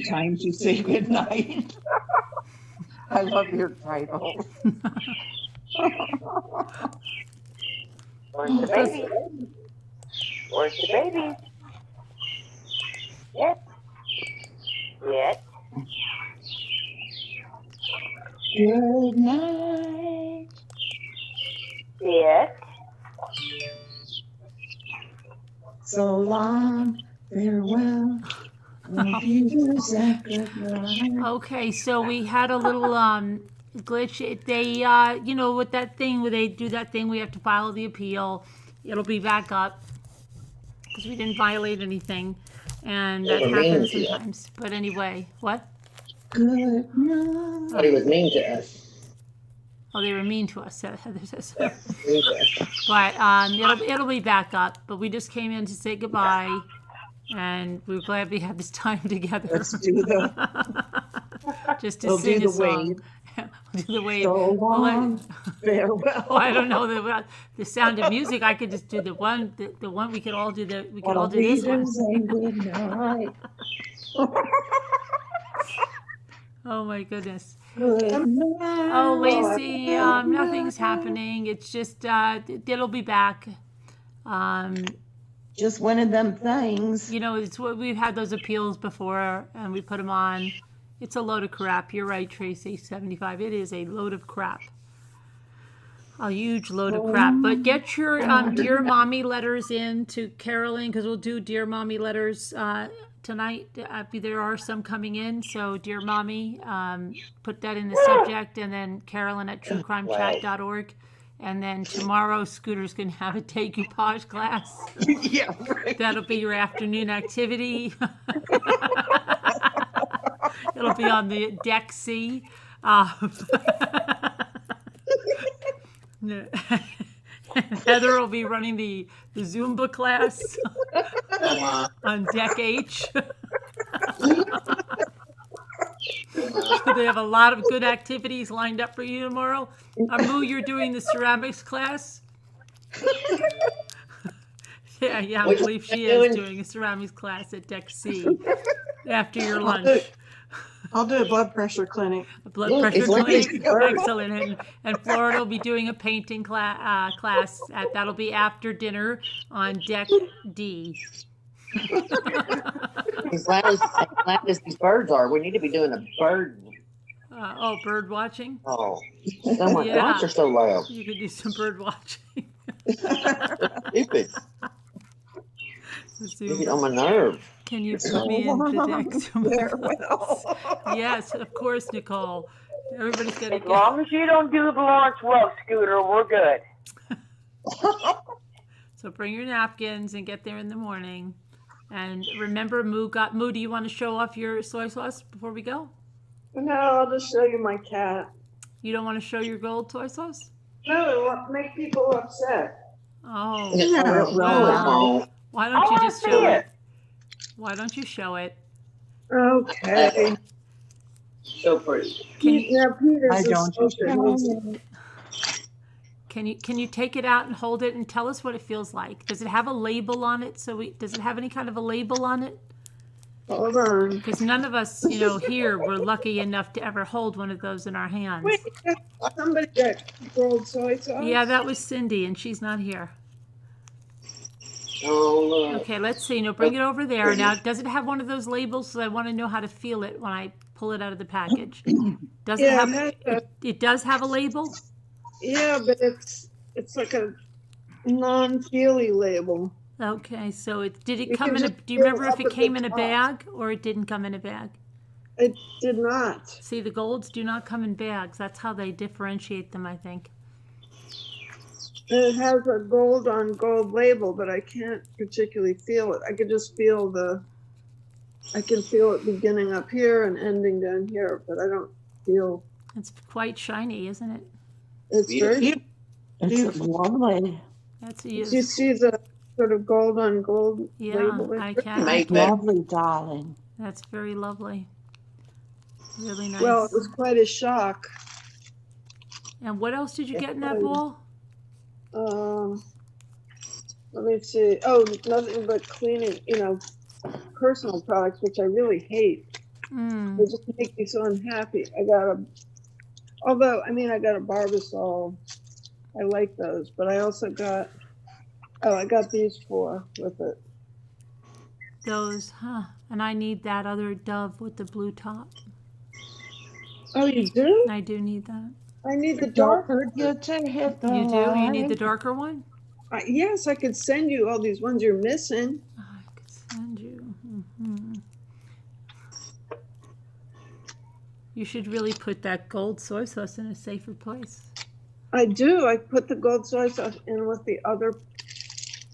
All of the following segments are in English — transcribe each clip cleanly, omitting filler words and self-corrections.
time to say goodnight. I love your title. Where's the baby? Where's the baby? Yet. Yet. Good night. Yet. So long. Farewell. Love you, Zach. Goodnight. Okay, so we had a little glitch. They you know, with that thing where they do that thing, we have to file the appeal. It'll be back up because we didn't violate anything, and that happens sometimes. But anyway, what? Good night. But he was mean to us. Oh, they were mean to us. Heather says. Yeah, mean to us. But it'll be back up. But we just came in to say goodbye, and we're glad we had this time together. Let's do the. Just to We'll sing do a the song. wave. We'll do the wave. So Well, long. Farewell. oh, I don't know the sound of music. I could just do the one. The one we could all do. We could all do this one. Say goodnight. Oh my goodness. Good night. Oh, Lacey, nothing's happening. It's just it'll be back. Just one of them things. You know, it's what we've had those appeals before, and we put them on. It's a load of crap. You're right, Tracy. 75. It is a load of crap. A huge load of crap. But get your Dear Mommy letters in to Carolyn, because we'll do Dear Mommy letters tonight. There are some coming in. So, Dear Mommy, put that in the subject, and then Carolyn at truecrimechat.org. And then tomorrow, Scooter's going to have a decoupage class. Yeah, right. That'll be your afternoon activity. It'll be on the deck C. Heather will be running the Zumba class on deck H. They have a lot of good activities lined up for you tomorrow. Amu, you're doing the ceramics class. Yeah, I believe she is doing a ceramics class at deck C after your lunch. I'll do a blood pressure clinic. A blood pressure clinic, excellent. And Florida will be doing a painting class. That'll be after dinner on deck D. As loud as these birds are, we need to be doing a bird. Bird watching. Oh my gosh, they're so loud. You could do some bird watching. Stupid. Let's see. You get on my nerve. Can you put me in the deck? Farewell. Yes, of course, Nicole. Everybody's got to As get. long as you don't do the Lawrence Welk scooter, we're good. So bring your napkins and get there in the morning. And remember, Moo, do you want to show off your soy sauce before we go? No, I'll just show you my cat. You don't want to show your gold soy sauce? No, it won't make people upset. Oh, No. why don't you just show it? Why don't you show it? Okay. So pretty. Now, Peter's I don't. Can you take it out and hold it and tell us what it feels like? Does it have a label on it? Does it have any kind of a label on it? Hold on. Because none of us, here were lucky enough to ever hold one of those in our hands. Wait, somebody got gold soy sauce? Yeah, that was Cindy, and she's not here. Oh, look. Okay, let's see. No, bring it over there. Now, does it have one of those labels? So I want to know how to feel it when I pull it out of the package. Does it have? It does have a label. Yeah, but it's like a non-feely label. Okay, so did it come in a? Do you remember if it came in a bag or it didn't come in a bag? It did not. See, the golds do not come in bags. That's how they differentiate them, I think. It has a gold on gold label, but I can't particularly feel it. I can just feel I can feel it beginning up here and ending down here, but I don't feel. It's quite shiny, isn't it? It's very. It's lovely. That's Do you see the sort of gold on gold label? I can. Lovely, darling. That's very lovely. Really nice. Well, it was quite a shock. And what else did you get in that bowl? Let me see. Oh, nothing but cleaning, personal products, which I really hate. They just make me so unhappy. I got a Barbasol. I like those, but I also got, I got these 4 with it. Those, and I need that other Dove with the blue top. Oh, you do? I do need that. I need the Don't dark. forget to hit the You do? You need the like. darker one? Yes, I could send you all these ones you're missing. I could send you. Mm-hmm. You should really put that gold soy sauce in a safer place. I do. I put the gold soy sauce in with the other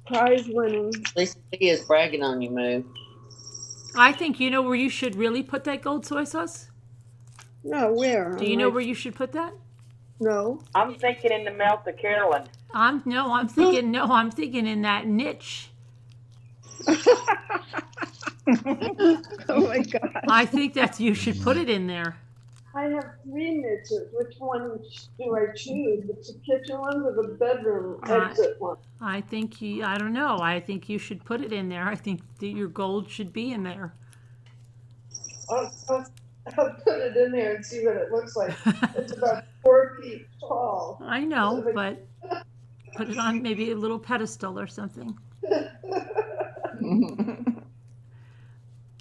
prize winning. Lisa B is bragging on you, Moo. I think you know where you should really put that gold soy sauce? No, where? Do you know where you should put that? No. I'm thinking in the mouth of Carolyn. I'm thinking in that niche. Oh my God. I think you should put it in there. I have 3 niches. Which one do I choose? It's the kitchen one or the bedroom exit one? I don't know. I think you should put it in there. I think that your gold should be in there. I'll put it in there and see what it looks like. It's about 4 feet tall. I know, but put it on maybe a little pedestal or something.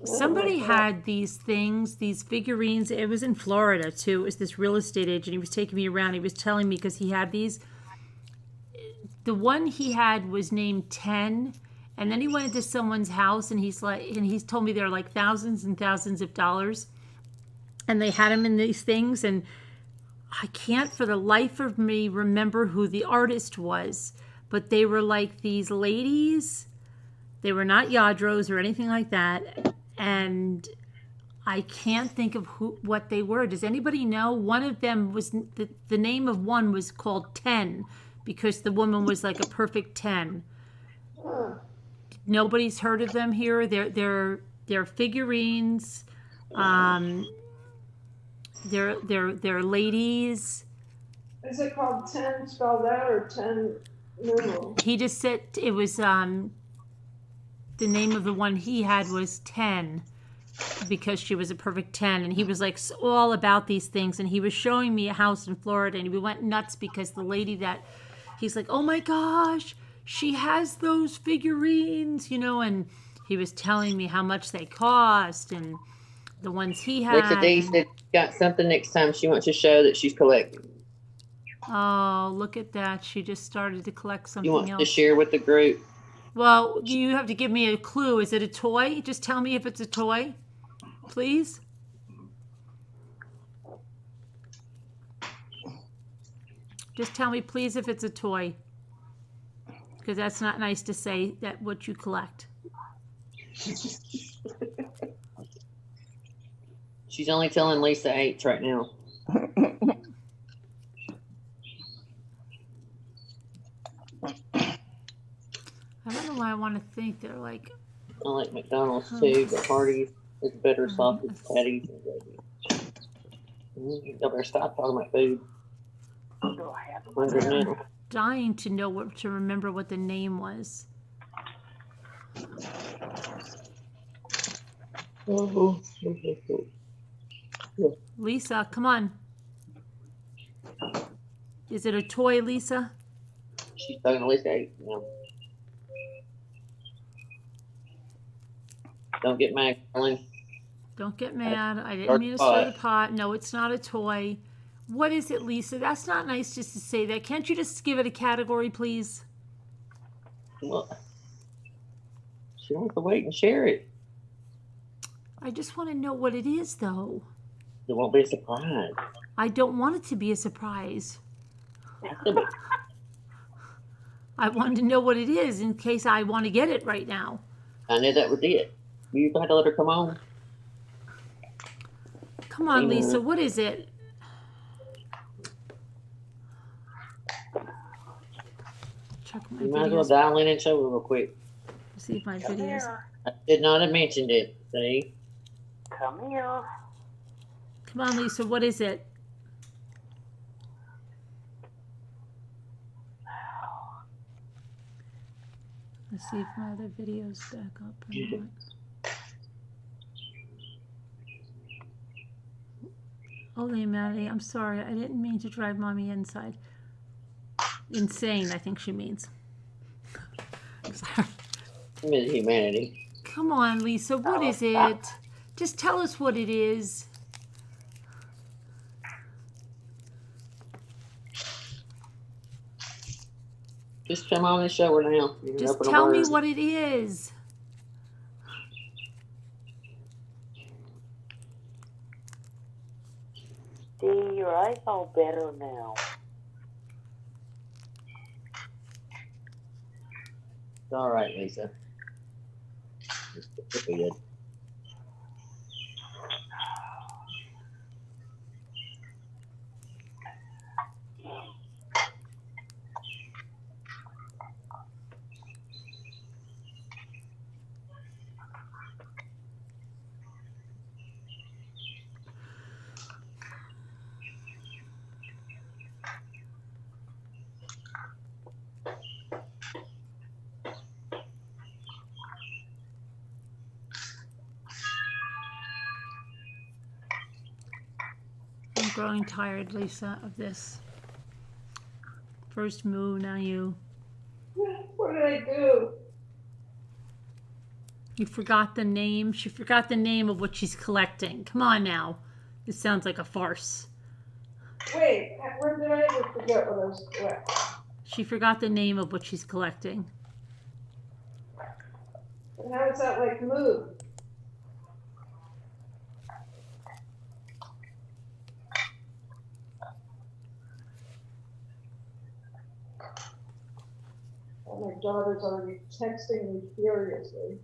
Somebody had these things, these figurines. It was in Florida too. It was this real estate agent. He was taking me around. He was telling me because he had these. The one he had was named 10, and then he went into someone's house and he's told me they're like thousands and thousands of dollars, and they had him in these things, and I can't for the life of me remember who the artist was, but they were like these ladies. They were not Yadros or anything like that. And I can't think of what they were. Does anybody know? One of them was, the name of one was called 10 because the woman was like a perfect 10. Nobody's heard of them here. They're figurines. They're ladies. Is it called 10 spelled out or 10 numeral? He just said it was the name of the one he had was 10 because she was a perfect 10, and he was like all about these things, and he was showing me a house in Florida, and we went nuts because the lady that he's like, oh my gosh, she has those figurines, and he was telling me how much they cost and the ones he had. Lisa D said she got something next time she wants to show that she's collecting. Oh, look at that. She just started to collect something You want else. to share with the group? Well, you have to give me a clue. Is it a toy? Just tell me if it's a toy, please. Just tell me, please, if it's a toy. Because that's not nice to say that what you collect. She's only telling Lisa H right now. I don't know why I want to think they're like. I like McDonald's too, but Hardee's is better sausage patties and gravy. You better stop talking about food. I'm dying to know to remember what the name was. Lisa, come on. Is it a toy, Lisa? She's talking to Lisa H. No. Don't get mad, Carolyn. Don't get mad. I didn't mean to stir the pot. No, it's not a toy. What is it, Lisa? That's not nice just to say that. Can't you just give it a category, please? Well, she wants to wait and share it. I just want to know what it is, though. It won't be a surprise. I don't want it to be a surprise. I wanted to know what it is in case I want to get it right now. I knew that was it. You had to let her come on. Come on, Lisa. What is it? Check my You might as well videos. dial in and show her real quick. See if my videos. I did not have mentioned it. See? Come here. Come on, Lisa. What is it? Let's see if my other videos back up or not. Ole Maddie, I'm sorry. I didn't mean to drive mommy inside. Insane, I think she means. I'm sorry. Mid humanity. Come on, Lisa. What is it? Just tell us what it is. Just come on and show her now. You can Just open a tell me word. what it is. See, your eyes all better now. It's all right, Lisa. Just put it in. I'm growing tired, Lisa, of this. First Moo, now you. What did I do? You forgot the name. She forgot the name of what she's collecting. Come on now. This sounds like a farce. Wait, when did I ever forget what I was collecting? She forgot the name of what she's collecting. And how is that like move? Oh, my daughter's already texting me furiously.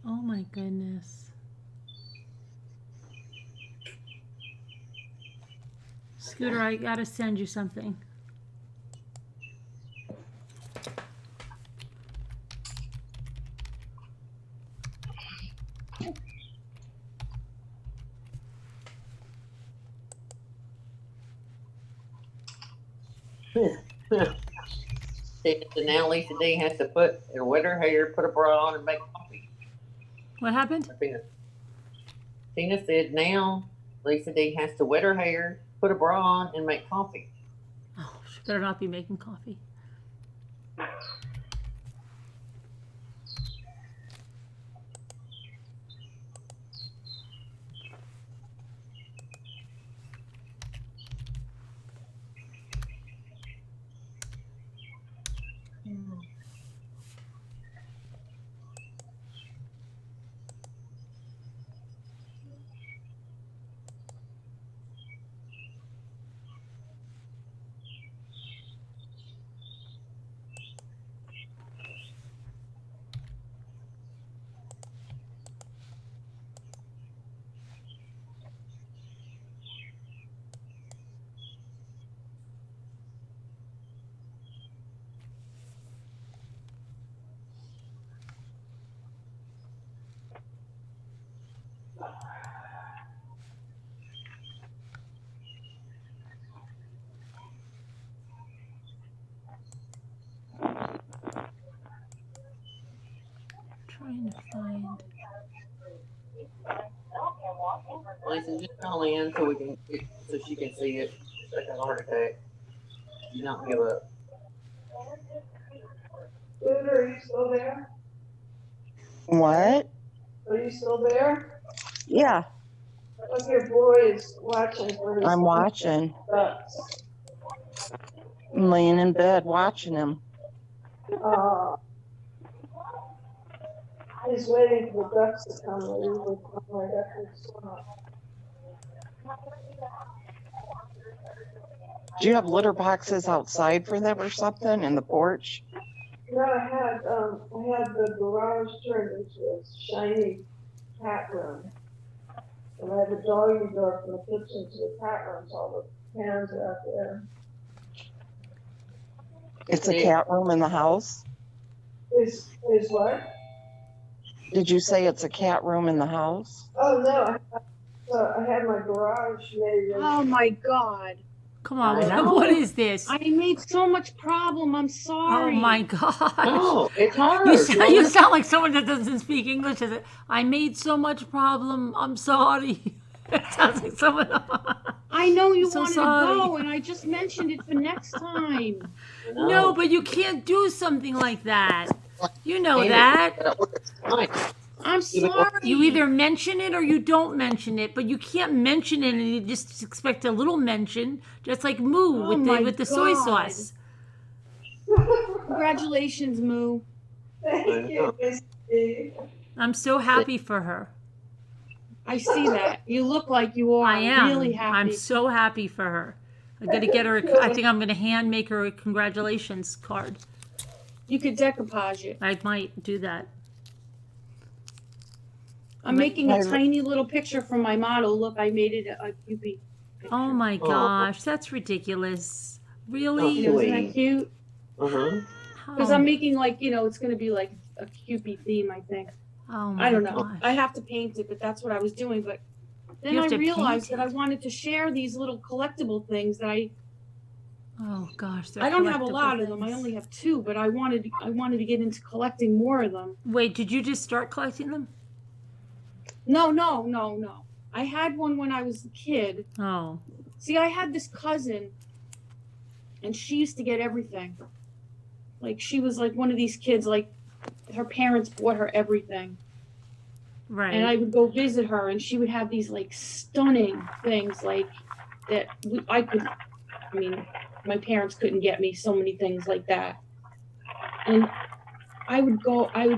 Oh my goodness. Scooter, I gotta send you something. So now Lisa D has to put or wet her hair, put a bra on, and make coffee. What happened? Tina said now Lisa D has to wet her hair, put a bra on, and make coffee. Oh, she better not be making coffee. Trying to find. Lisa, just call in so so she can see it. Like a heart attack. You don't give up. Scooter, are you still there? What? Are you still there? Yeah, Look, your boy is watching for his I'm watching. ducks. I'm laying in bed watching him. He's waiting for the ducks to come. They usually come right after the swamp. Do you have litter boxes outside for them or something in the porch? No, I had the garage turned into a shiny cat room. And I have a doggy door from the kitchen to the cat room, so all the cans are out there. It's a cat room in the house. Is what? Did you say it's a cat room in the house? Oh, no, I had my garage made. Oh my God. Come on, I know. what is this? I made so much problem. I'm Oh sorry. my gosh. No, it's hard. You sound like someone that doesn't speak English. Is it? I made so much problem. I'm sorry. It sounds like someone. I know you So wanted sorry. to go, and I just mentioned it for next time. No, but you can't do something like that. You know Amy, that. it's fine. I'm sorry. You either mention it or you don't mention it, but you can't mention it and you just expect a little mention, just like Moo Oh with my the soy God. sauce. Congratulations, Moo. Thank you, Misty. I'm so happy for her. I see that. You look like you are. I am. Really happy. I'm so happy for her. I'm gonna get her. I think I'm gonna hand make her a congratulations card. You could decoupage it. I might do that. I'm making a I- tiny little picture from my model. Look, I made it a cupie. Oh my Oh. gosh, that's ridiculous. Really? You know, isn't Sweet. that cute? Uh-huh. Because I'm making like, it's going to be like a cupie theme, I think. Oh my I don't know. gosh. I have to paint it, but that's what I was doing. But then You have I to realized paint that I it? wanted to share these little collectible things that Oh gosh, they're I don't have a collectible lot of them. I things. only have 2, but I wanted to get into collecting more of them. Wait, did you just start collecting them? No. I had one when I was a kid. Oh, See, I had this cousin, and she used to get everything. Like, she was like one of these kids, like, her parents bought her everything. right. And I would go visit her, and she would have these, like, stunning things, like, that my parents couldn't get me so many things like that. And I would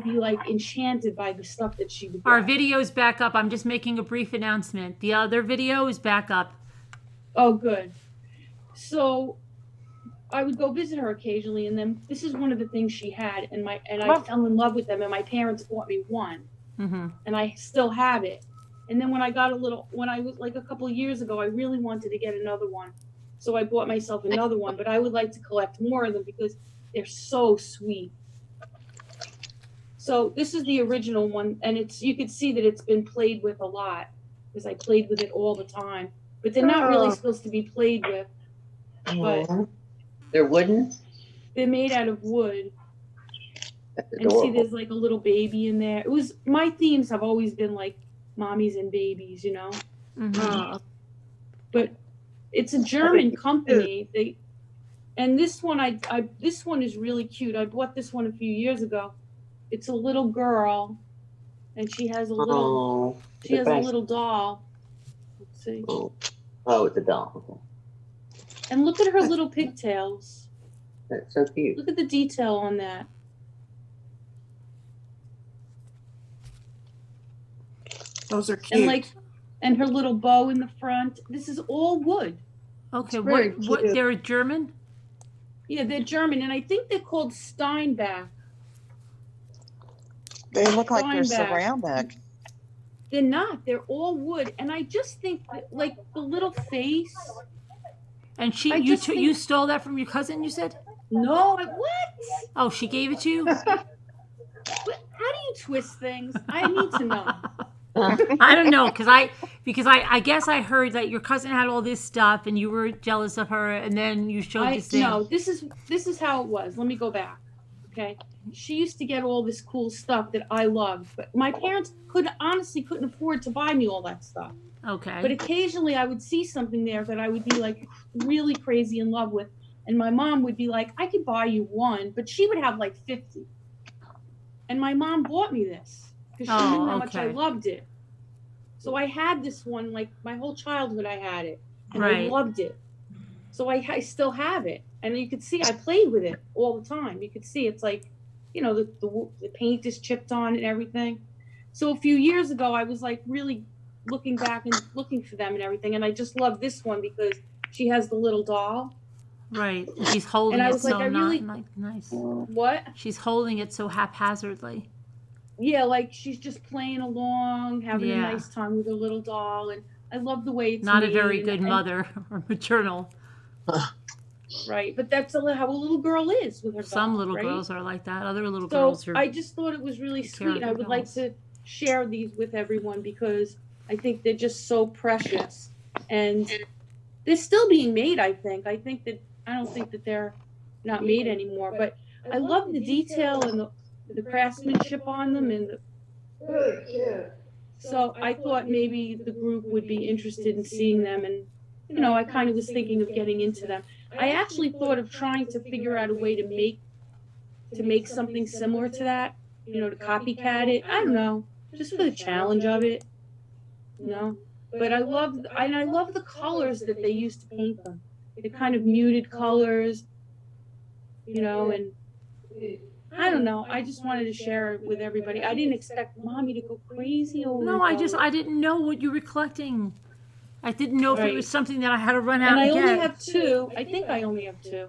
be, like, enchanted by the stuff that she would Our get. video's back up. I'm just making a brief announcement. The other video is back up. Oh, good. So I would go visit her occasionally, and then this is one of the things she had, and I fell in love with them, and my parents bought me one, Mm-hmm. and I still have it. And then when I was like a couple of years ago, I really wanted to get another one, so I bought myself another one. But I would like to collect more of them because they're so sweet. So this is the original one, and you can see that it's been played with a lot because I played with it all the time. But they're not really supposed to be played with. But Aw. They're wooden? they're made out of wood. That's And see, adorable. there's like a little baby in there. My themes have always been like mommies and babies, you know. Mm-hmm. But it's a German company. And this one, this one is really cute. I bought this one a few years ago. It's a little girl, and she has a little doll. Let's see. Oh, it's a doll. Okay. And look at her little pigtails. That's so cute. Look at the detail on that. Those are cute. And her little bow in the front. This is all wood. Okay, It's very what? cute. They're German? Yeah, they're German, and I think they're called Steinbach. They look like they're Steinbeck. ceramic. They're not. They're all wood, and I just think that, like, the little face. And I you just think- you stole that from your cousin? You said? No, what? Oh, she gave it to you? How do you twist things? I need to know. I don't know, because I guess I heard that your cousin had all this stuff and you were jealous of her, and then you showed this thing. No, this is how it was. Let me go back. Okay, she used to get all this cool stuff that I loved, but my parents honestly couldn't afford to buy me all that stuff. Okay. But occasionally I would see something there that I would be like really crazy in love with, and my mom would be like, "I could buy you one," but she would have like 50. And my mom bought me this because she knew how much I okay. loved it. So I had this one like my whole childhood. I had it, and I Right. loved it. So I still have it, and you could see I played with it all the time. You could see it's like, the paint is chipped on and everything. So a few years ago, I was like really looking back and looking for them and everything, and I just love this one because she has the little doll. Right. And she's holding And I it was like, so I really- nice. What? She's holding it so haphazardly. Yeah, like she's just playing along, having a Yeah. nice time with her little doll, and I love the way it's Not a made, very and- good and- mother or maternal. Right, but that's how a little girl is with her Some dolls, little right? girls are like that. Other little So girls are. I just thought it was really take care of sweet. I their would like dolls. to share these with everyone because I think they're just so precious, and they're still being made. I don't think that they're not made anymore. But I love the detail and the craftsmanship on them, and Really cute. so I thought maybe the group would be interested in seeing them, and I kind of was thinking of getting into them. I actually thought of trying to figure out a way to make something similar to that, to copycat it. I don't know, just for the challenge of it, But I love the colors that they used to paint them. The kind of muted colors, and I don't know. I just wanted to share it with everybody. I didn't expect Mommy to go crazy over No, those. I didn't know what you were collecting. I didn't know if it Right. was something that I had to run out And I and only get. have 2. I think I only have 2,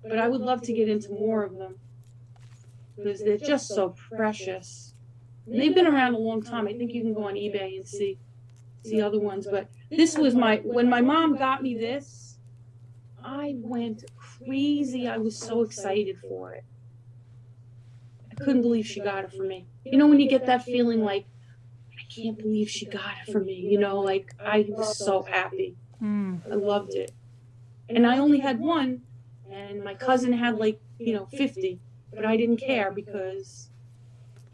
but I would love to get into more of them because they're just so precious. And they've been around a long time. I think you can go on eBay and see other ones. But this was when my mom got me this, I went crazy. I was so excited for it. I couldn't believe she got it for me. When you get that feeling like, I can't believe she got it for me. Like I was so happy. I loved it. And I only had 1, and my cousin had 50, but I didn't care because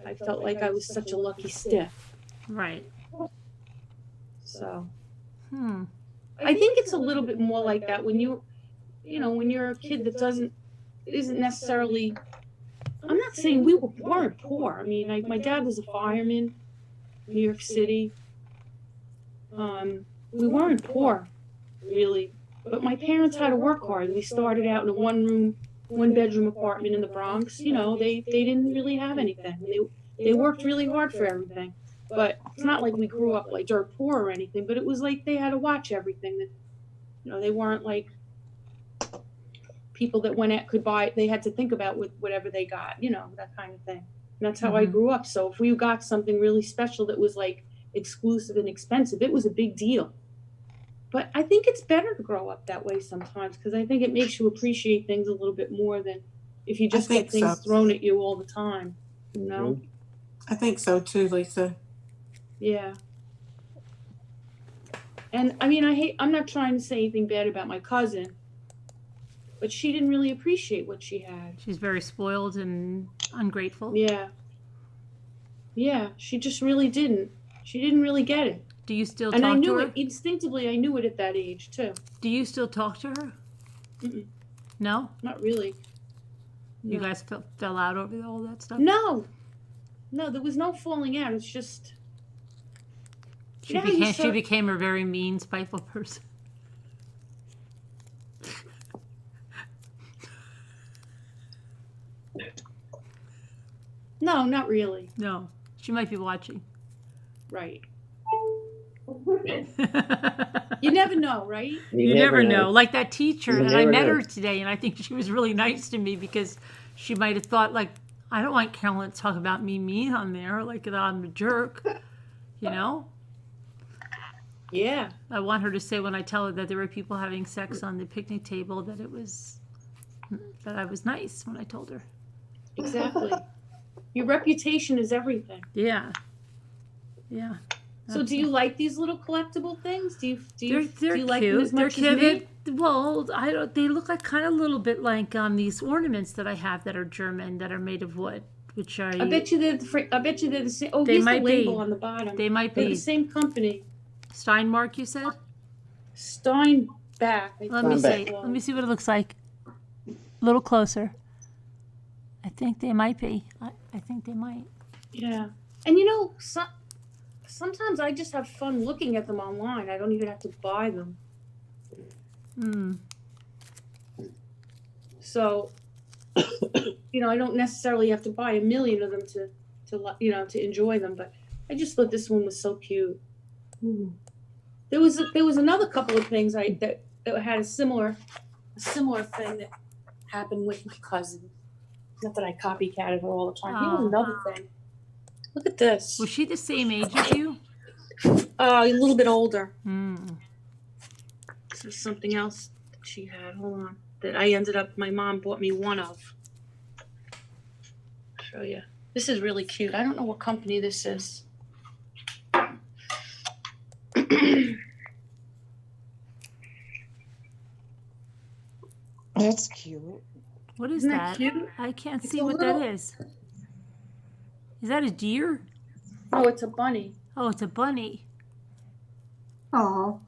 I felt like I was such a lucky stiff. Right. So, I think it's a little bit more like that when when you're a kid that isn't necessarily. I'm not saying we weren't poor. I mean, my dad was a fireman, in New York City. We weren't poor, really, but my parents had to work hard. We started out in a 1-bedroom apartment in the Bronx. They didn't really have anything. They worked really hard for everything. But it's not like we grew up like dirt poor or anything, but it was like they had to watch everything. That they weren't like people that could buy. They had to think about with whatever they got, that kind of thing. And that's how I grew up. So if we got something really special that was like exclusive and expensive, it was a big deal. But I think it's better to grow up that way sometimes because I think it makes you appreciate things a little bit more than if you just get things thrown at you all the time. I think so too, Lisa. Yeah. And I mean, I'm not trying to say anything bad about my cousin, but she didn't really appreciate what she had. She's very spoiled and ungrateful. Yeah. Yeah, she just really didn't. She didn't really get it. Do you still talk to her? And I knew it instinctively. I knew it at that age too. Do you still talk to her? Mm-mm. No? Not really. You No. guys fell out over all that stuff? No, there was no falling out. It's just She became a very mean, spiteful person. No, not really. No. She might be watching. Right. You never know, right? You never know. Like that teacher, You and I never met know. her today, and I think she was really nice to me because she might have thought, like, I don't want Carolyn to talk about me mean on there, like that I'm a jerk, Yeah. I want her to say when I tell her that there were people having sex on the picnic table that I was nice when I told her. Exactly. Your reputation is everything. Yeah. Yeah. So do you like these little collectible things? Do you They're like cute. them as much They're as me? cute. Well, I don't. They look like kind of a little bit like these ornaments that I have that are German that are made of wood, which are. I bet you they're the same. Oh, They here's might the label be. on the bottom. They might They're be the same company. Steinmark. You said. Steinbach. Let me Steinbeck. see. Let me see what it looks like. A little closer. I think they might be. I think they might. Yeah. And sometimes I just have fun looking at them online. I don't even have to buy them. So, I don't necessarily have to buy a million of them to enjoy them. But I just thought this one was so cute. There was another couple of things that had a similar thing that happened with my cousin. Not that I copycatted her all the time. Here was another thing. Look at this. Was she the same age as you? A little bit older. This is something else that she had. Hold on. that I ended up, my mom bought me one of. I'll show you. This is really cute. I don't know what company this is. That's cute. What is Isn't that? that cute? I can't It's see a what little- that is. Is that a deer? Oh, it's a bunny. Oh, it's a bunny. Oh,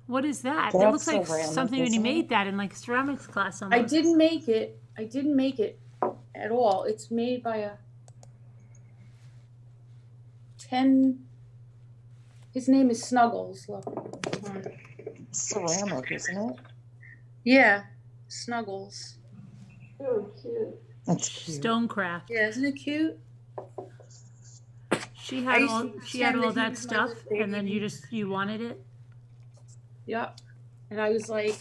What is that? It That's looks like ceramic, something when you isn't made it? that in like a ceramics class I almost. didn't make it. I didn't make it at all. It's made by a 10. His name is Snuggles. Look. Ceramic, isn't it? Yeah, Snuggles. Really cute. That's cute. Stonecraft. Yeah, isn't it cute? She I had used all to she had pretend all that he that was my stuff, little and then baby. you wanted it. Yep. And I was like,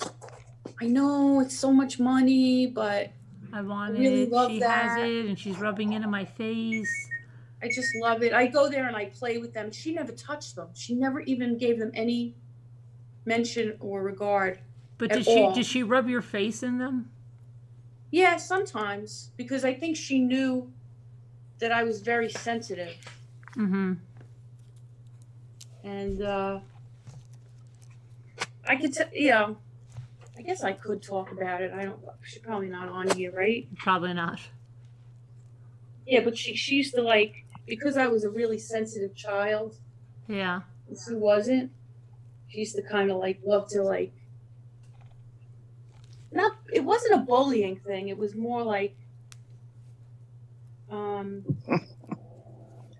I know it's so much money, but I wanted really it. love She that. has it, and she's rubbing it in my face. I just love it. I go there and I play with them. She never touched them. She never even gave them any mention or regard. But At did she all. did she rub your face in them? Yeah, sometimes, because I think she knew that I was very sensitive. Mm-hmm. And I could, you know, I guess I could talk about it. I don't. She's probably not on here, right? Probably not. Yeah, but she used to like, because I was a really sensitive child. Yeah. And she wasn't. She used to kind of like love to like. Not. It wasn't a bullying thing. It was more like.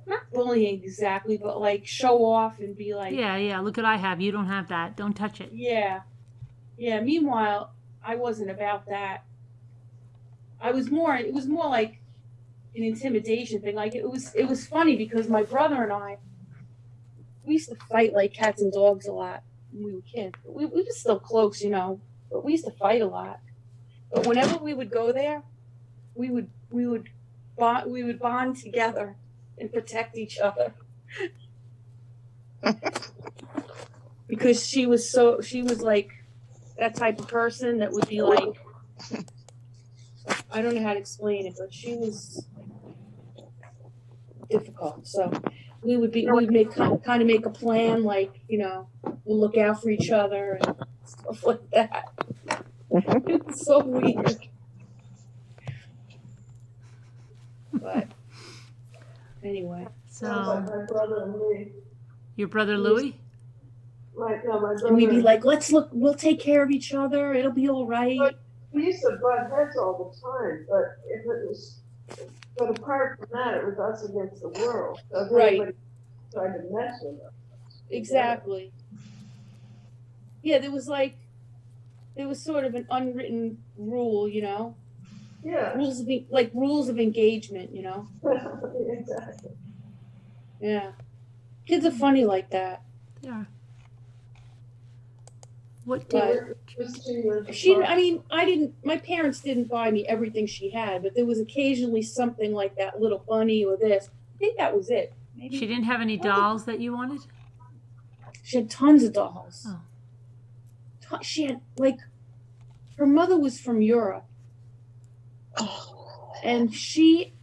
Not bullying exactly, but like show off and be like. Yeah, yeah. Look what I have. You don't have that. Don't touch it. Yeah. Yeah. Meanwhile, I wasn't about that. It was more like an intimidation thing. Like it was funny because my brother and I, we used to fight like cats and dogs a lot when we were kids. We were still close, you know, but we used to fight a lot. But whenever we would go there, we would bond together and protect each other. Because she was like that type of person that would be like, I don't know how to explain it, but she was difficult. So we would make kind of make a plan, like, you know, we'll look out for each other and stuff like that. It was so weird. But anyway, Sounds like So my brother and me. your brother Louis? Like, no, my brother. and we'd be like, we'll take care of each other. It'll be all right. We used to butt heads all the time, but apart from that, it was us against the world. So Right. everybody tried to mess with us. Exactly. Yeah, there was sort of an unwritten rule, you know, Yeah. rules of engagement, you know. Exactly. Yeah, kids are funny like that. They are. What But did my parents didn't buy me everything she had, but there was occasionally something like that little bunny or this. I think that was it. Maybe she didn't have any dolls that you wanted? she had tons of dolls. Oh. She had her mother was from Europe, and she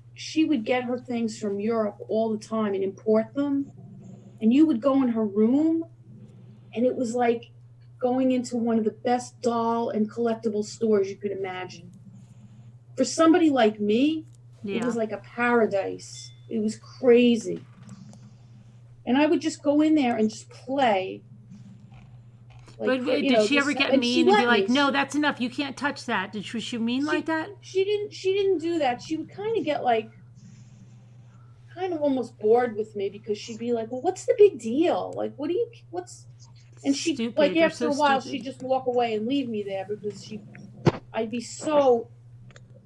would get her things from Europe all the time and import them. And you would go in her room, and it was like going into one of the best doll and collectible stores you could imagine. For somebody like me, it Yeah. was like a paradise. It was crazy. And I would just go in there and just play. But you did know, she ever just- get and she mean and be let like, me. no, that's enough. You can't touch that? Was she mean like that? She didn't do that. She would kind of get kind of almost bored with me because she'd be like, well, what's the big deal? Like, and she Stupid. They're after so a while stupid. she'd just walk away and leave me there because I'd be so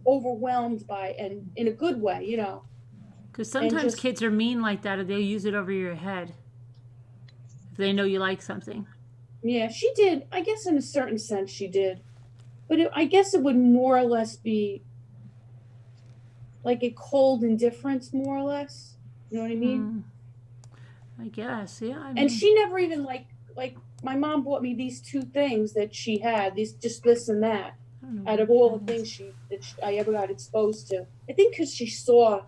overwhelmed by, and in a good way, you know. Because sometimes just- kids are mean like that, or they'll use it over your head if they know you like something. Yeah, she did. I guess in a certain sense she did. But I guess it would more or less be like a cold indifference, more or less. You know what I mean? I guess, yeah. I mean, And she never even like my mom bought me these 2 things that she had, just this and that, I don't know out of what all the that is. things I ever got exposed to. I think because she saw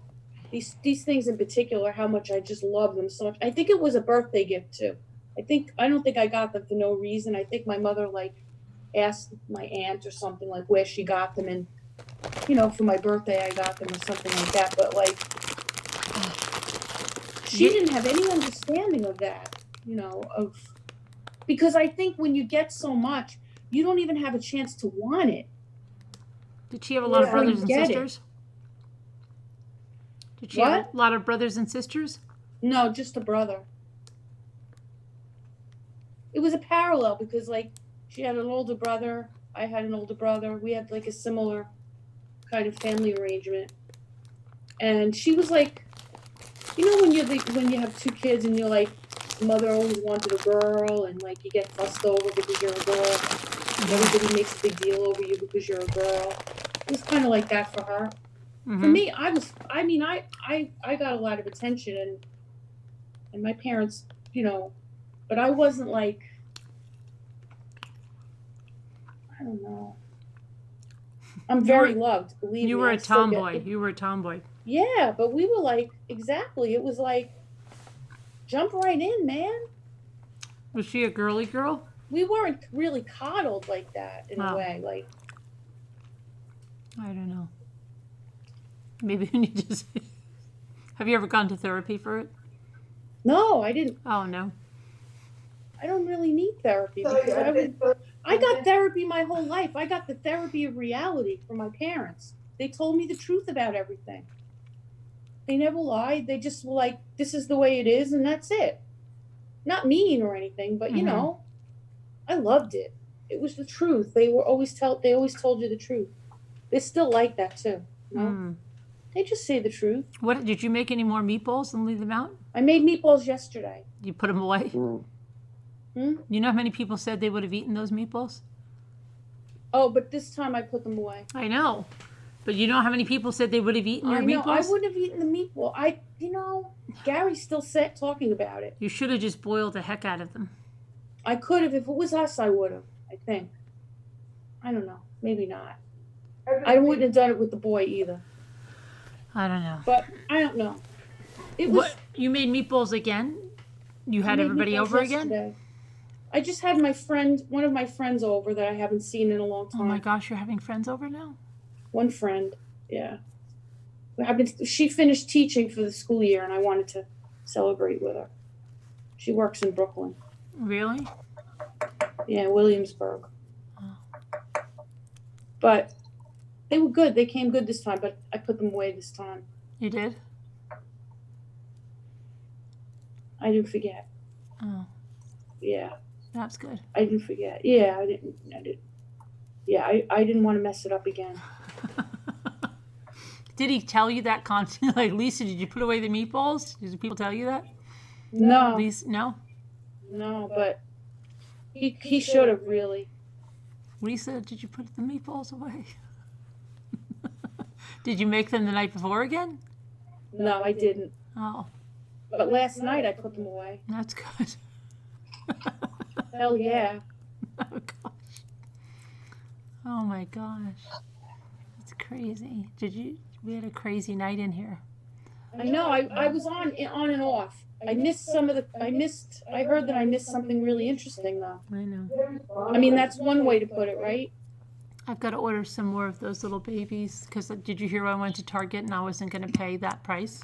these things in particular, how much I just love them so much. I think it was a birthday gift too. I don't think I got them for no reason. I think my mother like asked my aunt or something like where she got them, and for my birthday I got them or something like that. But like, she didn't have any understanding of that, because I think when you get so much, you don't even have a chance to want it. Did she have a lot of Yeah. brothers and Get it. sisters? Did she have What? a lot of brothers and sisters? No, just a brother. It was a parallel because like she had an older brother, I had an older brother. We had like a similar kind of family arrangement. And she was like, when you have 2 kids and you're like, mother always wanted a girl, and like you get fussed over because you're a girl. And everybody makes a big deal over you because you're a girl. It was kind of like that for her. Mm-hmm. For me, I got a lot of attention, and my parents, but I wasn't like, I don't know. I'm very loved, believe me. You were I a still get- tomboy. You were a tomboy. Yeah, but we were like, exactly. It was like, jump right in, man. Was she a girly girl? We weren't really coddled like that in Oh. a way. Like, I don't know. Maybe when you just... Have you ever gone to therapy for it? no, I didn't. Oh, no. I don't really need therapy So, because yeah, I got therapy my whole life. I got the therapy of reality from my parents. They told me the truth about everything. They never lied. They just were like, this is the way it is, and that's it. Not mean or anything, but Mhm. I loved it. It was the truth. They always told you the truth. They're still like that too. Mm. They just say the truth. What, did you make any more meatballs and leave them out? I made meatballs yesterday. You put them away? You know how many people said they would have eaten those meatballs? Oh, but this time I put them away. I know. But you know how many people said they would have eaten your I know. I meatballs? wouldn't have eaten the meatball. Gary's still talking about it. You should have just boiled the heck out of them. I could have. If it was us, I would have. I think. I don't know. Maybe not. I wouldn't have done it with the boy either. I don't know. But I don't know. It was. What? You made meatballs again? You I had made everybody meatballs over again? yesterday. I just had one of my friends over that I haven't seen in a long time. Oh my gosh, you're having friends over now? One friend, yeah. She finished teaching for the school year, and I wanted to celebrate with her. She works in Brooklyn. Really? Yeah, Williamsburg. Oh. But they were good. They came good this time, but I put them away this time. You did? I didn't forget. Oh, Yeah, that's good. I didn't forget. Yeah, I didn't. Yeah, I didn't want to mess it up again. Did he tell you that constantly? Like, Lisa, did you put away the meatballs? Did people tell you that? No, Lisa, no? no, but he should have really. Lisa, did you put the meatballs away? Did you make them the night before again? No, I didn't. Oh, But last night I put them away. that's good. Hell yeah. Oh, gosh. Oh, my gosh. That's crazy. We had a crazy night in here. I know. I was on and off. I heard that I missed something really interesting though. I know. I mean, that's one way to put it, right? I've got to order some more of those little babies because did you hear I went to Target and I wasn't going to pay that price?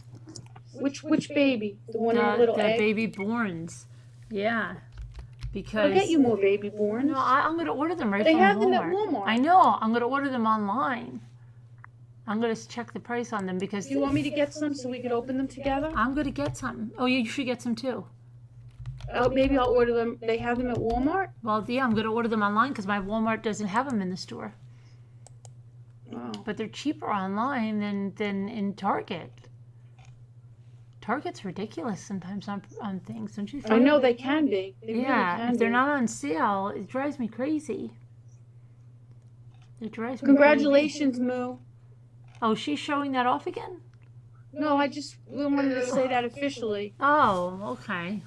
Which baby? The one in the The little egg? baby borns. Yeah. Because I'll get you more baby borns. No, I'm going to order them right They from have Walmart. them at Walmart. I know. I'm going to order them online. I'm going to check the price on them because Do you want me to get some so we could open them together? I'm going to get some. Oh, you should get some too. Maybe I'll order them. They have them at Walmart? Well, yeah, I'm going to order them online because my Walmart doesn't have them in the store. Oh. But they're cheaper online than in Target. Target's ridiculous sometimes on things, don't you think? I know they can be. They really Yeah, can if they're be. not on sale, it drives me crazy. It drives me Congratulations, Moo. crazy. Oh, she's showing that off again? No, I just wanted to say that officially. Oh, okay.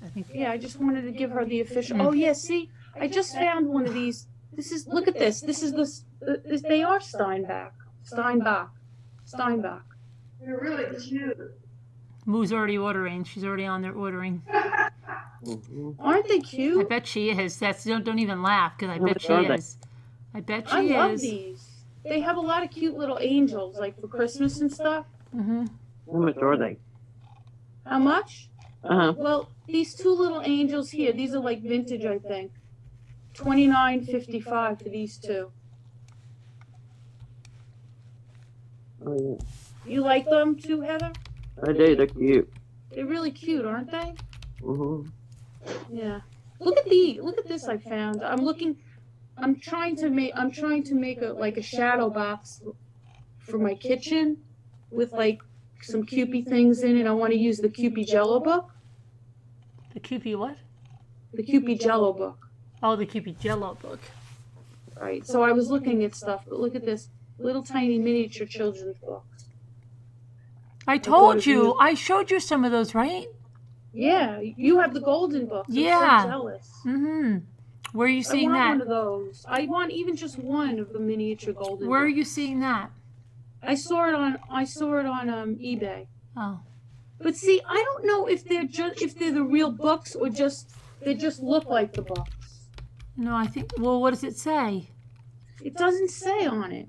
I think. Yeah, I just wanted to give her the official. Oh yeah, see, I just found one of these. This is, look at this. This is this. They are Steinbach. They're really cute. Moo's already ordering. She's already on there ordering. Aren't they I cute? bet she is. Don't even laugh because I bet she are they? is. I bet I she love is. these. They have a lot of cute little angels, like for Christmas and stuff. Mm-hmm. How much are they? How much? Uh-huh. Well, these two little angels here, these are like vintage, I think. $29.55 for these two. Oh, You like them too, Heather? yeah. I do. They're cute. They're really cute, aren't they? Mm-hmm. Yeah. Look at this I found. I'm trying to make a shadow box for my kitchen with like some Kewpie things in it. I want to use the Kewpie Jello book. The Kewpie what? The Kewpie Jello book. Oh, the Kewpie Jello book. Right. So I was looking at stuff, but look at this little tiny miniature children's book. I told you. I showed you some of those, right? Yeah, you have the golden book. Yeah. I'm so jealous. Mm-hmm. Where are you I seeing want that? one of those. I want even just one of the miniature golden. Where are books. you seeing that? I saw it on eBay. Oh. But see, I don't know if they're the real books or they just look like the books. No, I think. Well, what does it say? It doesn't say on it.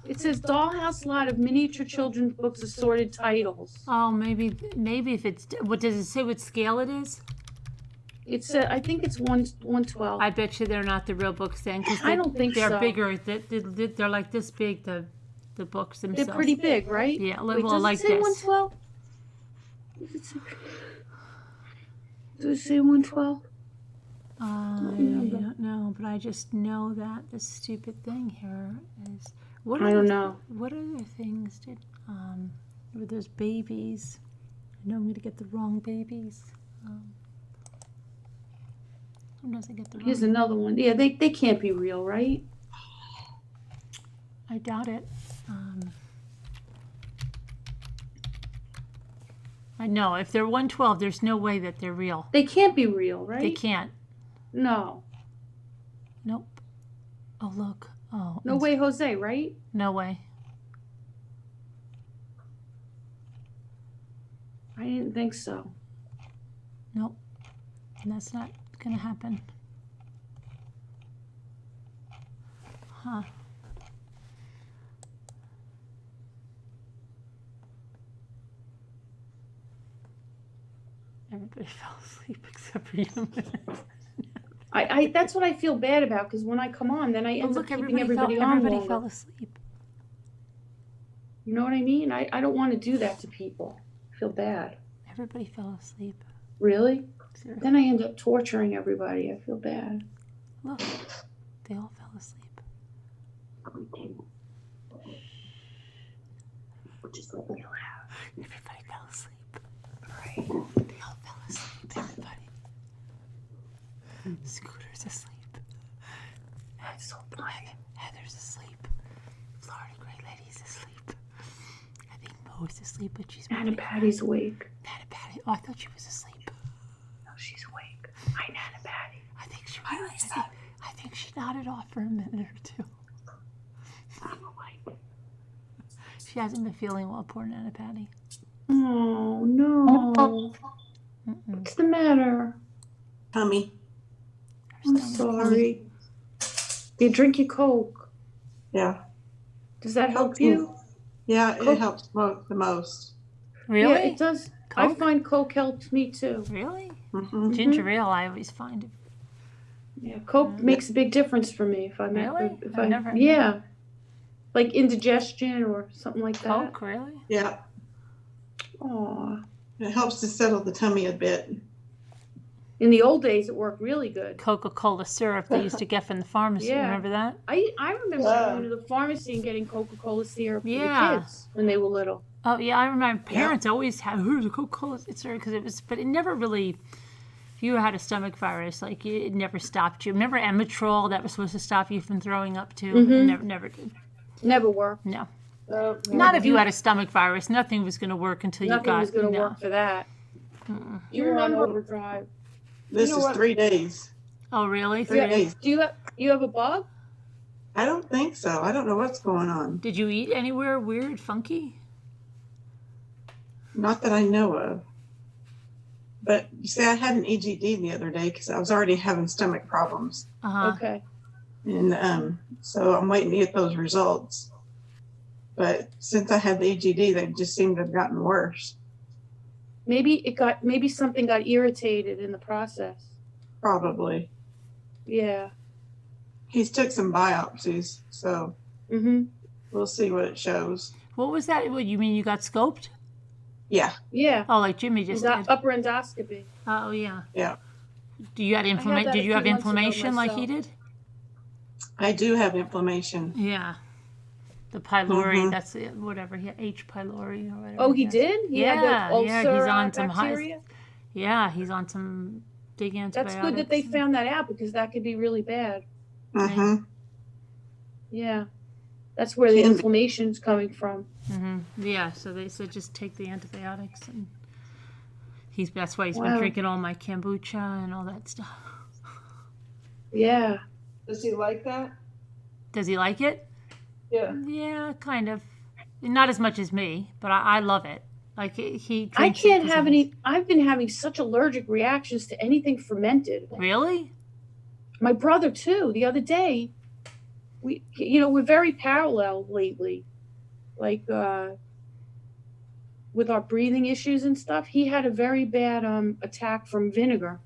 It says dollhouse lot of miniature children's books, assorted titles. Oh, maybe if it's. What does it say? What scale it is? It said, I think it's 112. I bet you they're not the real books then, because I don't think they're so. bigger. They're like this big. The books themselves. They're pretty big, right? Yeah, a Wait, little does like it say this. 112? Does it say 112? I don't know, but I just know that this stupid thing here is. I don't know. What other things were those babies? I know I'm going to get the wrong babies. Sometimes I get the wrong. Here's another one. Yeah, they can't be real, right? I doubt it. I know if they're 112, there's no way that they're real. They can't be real, right? They can't. No. Nope. Oh look. Oh. No way, Jose, right? No way. I didn't think so. Nope. That's not gonna happen. Huh. Everybody fell asleep except for you. I that's what I feel bad about, because when I come on, then I end up keeping everybody on everybody longer. fell asleep. You know what I mean? I don't want to do that to people. I feel bad. Everybody fell asleep. Really? Seriously. Then I end up torturing everybody. I feel bad. Look, they all fell asleep. Just let me laugh. Everybody fell asleep. Right? They all fell asleep. Everybody. Scooter's asleep. That's so funny. Heather's asleep. Florida Gray Lady's asleep. I think Mo's asleep, but she's Nana moving. Patty's awake. Nana Patty. Oh, I thought she was asleep. No, she's awake. Hi, Nana Patty. I think she was. I think she nodded off for a minute or two. I'm awake. She hasn't been feeling well, poor Nana Patty. Oh, no. Mm-mm. What's the matter? Tummy. I'm sorry. You drink your Coke. Yeah. Does that help you? Yeah, Coke. it helps the most. Really? Yeah, it does. I Coke? find Coke helps me too. Really? Mm-hmm. Ginger ale, I always find it. Yeah, Coke makes a big difference for me if I'm Really? if I've I never- yeah, like indigestion or something like that. Coke, really? Yeah, Aw. it helps to settle the tummy a bit. In the old days, it worked really good. Coca-Cola syrup they used to get from the pharmacy. Yeah. Remember that? I remember going to the pharmacy and getting Coca-Cola syrup for Yeah. the kids when they were little. Oh yeah, I remember my parents always had the Coca-Cola syrup because it was, but it never really. If you had a stomach virus, like it never stopped you. Remember Amitrol that was supposed to stop you from throwing up too? Mhm. It never did. Never worked. No, not if you had a stomach virus. Nothing was going to work until you Nothing got. was going to no. work for that. You were on overdrive. This You know is what? 3 days. Oh, really? 3 days. Do you have a bug? I don't think so. I don't know what's going on. Did you eat anywhere weird, funky? Not that I know of. But you see, I had an EGD the other day because I was already having stomach problems. Okay. And so I'm waiting to get those results. But since I had the EGD, they just seem to have gotten worse. Maybe something got irritated in the process. Probably. Yeah. He's took some biopsies, so we'll see what it shows. What was that? What, you mean you got scoped? Yeah. Yeah. Oh, like Jimmy just did. Upper endoscopy. Oh, yeah. Yeah. Do you have that a Did you have few months ago inflammation like he myself. did? I do have inflammation. Yeah. The pylori, that's it, whatever. Yeah, H. pylori or whatever. Oh, he yeah. did? He had the ulcer, he's on some bacteria? Yeah, he's on some big antibiotics. That's good that they found that out because that could be really bad. Yeah. That's where the inflammation's coming from. Yeah, so they said just take the antibiotics, and that's why he's been Wow. drinking all my kombucha and all that stuff. Yeah. Does he like that? Does he like it? Yeah. Yeah, kind of. Not as much as me, but I love it. Like he I drinks can't it have any. I've been having such allergic reactions to anything fermented. Really? My brother too. The other day, we're very parallel lately. Like with our breathing issues and stuff, he had a very bad attack from vinegar.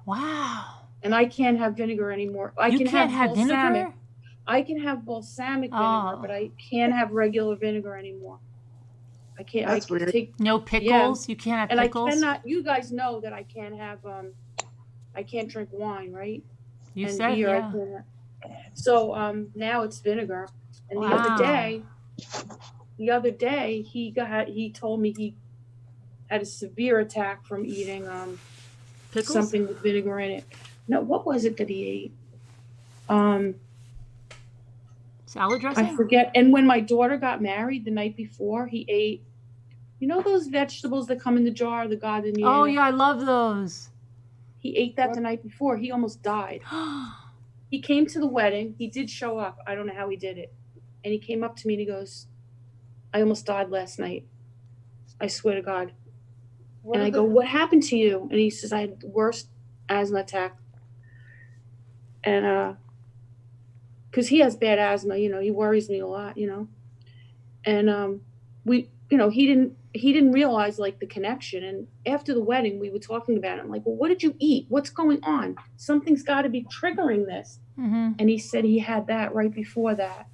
Wow. And I can't have vinegar anymore. You can't have vinegar? I can have balsamic vinegar, but I can't have regular vinegar anymore. I can't. That's weird. No pickles? You can't have pickles? And I cannot. You guys know that I can't have. I can't drink wine, right? You and said, beer, yeah. So now it's vinegar. And the other day he told me he had a severe attack from eating Pickles? something with vinegar in it. No, what was it that he ate? Salad dressing? I forget. And when my daughter got married the night before, he ate, those vegetables that come in the jar, the gardenia. Oh, yeah, I love those. He ate that the night before. He almost died. He came to the wedding. He did show up. I don't know how he did it. And he came up to me and he goes, I almost died last night. I swear to God. And I go, what happened to you? And he says, I had the worst asthma attack. And, because he has bad asthma, he worries me a lot, and he didn't realize like the connection. And after the wedding we were talking about it. I'm like, well, what did you eat? What's going on? Something's got to be triggering this. And he said he had that right before that.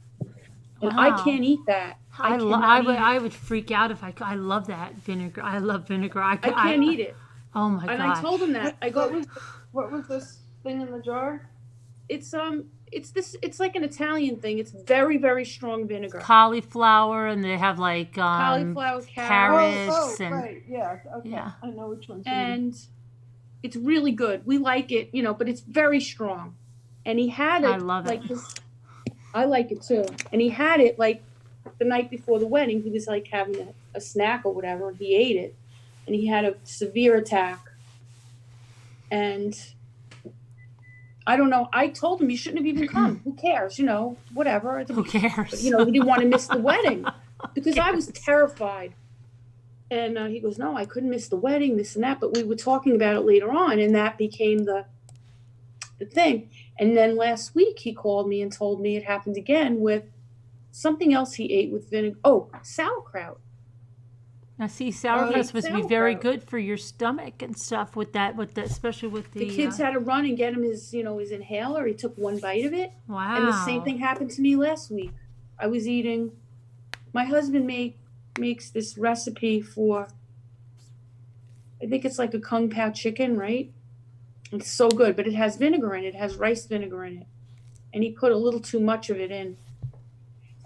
And Wow. I can't eat that. I would freak out if I love that vinegar. I love vinegar. I can't eat it. Oh my And gosh. I told him that. I go, What was this thing in the jar? it's like an Italian thing. It's very, very strong vinegar. Cauliflower, and they have like Cauliflower, carrots, and right, yeah, okay. Yeah. I know which one. And it's really good. We like it, but it's very strong. And he had it. I love it. I like it too. And he had it like the night before the wedding. He was like having a snack or whatever, and he ate it. And he had a severe attack. And I don't know. I told him he shouldn't have even come. Who cares? Whatever. Who cares? But, he didn't want to miss the wedding because I was terrified. And he goes, no, I couldn't miss the wedding, this and that. But we were talking about it later on, and that became the thing. And then last week he called me and told me it happened again with something else he ate with vinegar. Oh, sauerkraut. Now, see, sauerkraut is supposed to be very sauerkraut. good for your stomach and stuff. Especially with the. The kids had to run and get him his inhaler. He took one bite of it. Wow. And the same thing happened to me last week. I was eating. My husband makes this recipe for. I think it's like a kung pao chicken, right? It's so good, but it has vinegar in it. It has rice vinegar in it, and he put a little too much of it in.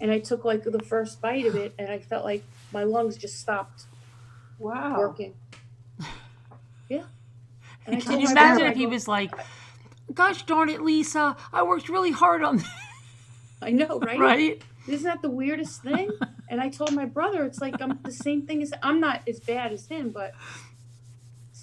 And I took like the first bite of it, and I felt like my lungs just stopped working. Yeah. And I Can told you my imagine brother, if he was like, gosh darn it, Lisa, I worked really hard on this. I know, right? Right? Isn't that the weirdest thing? And I told my brother, it's like I'm the same thing as I'm not as bad as him, but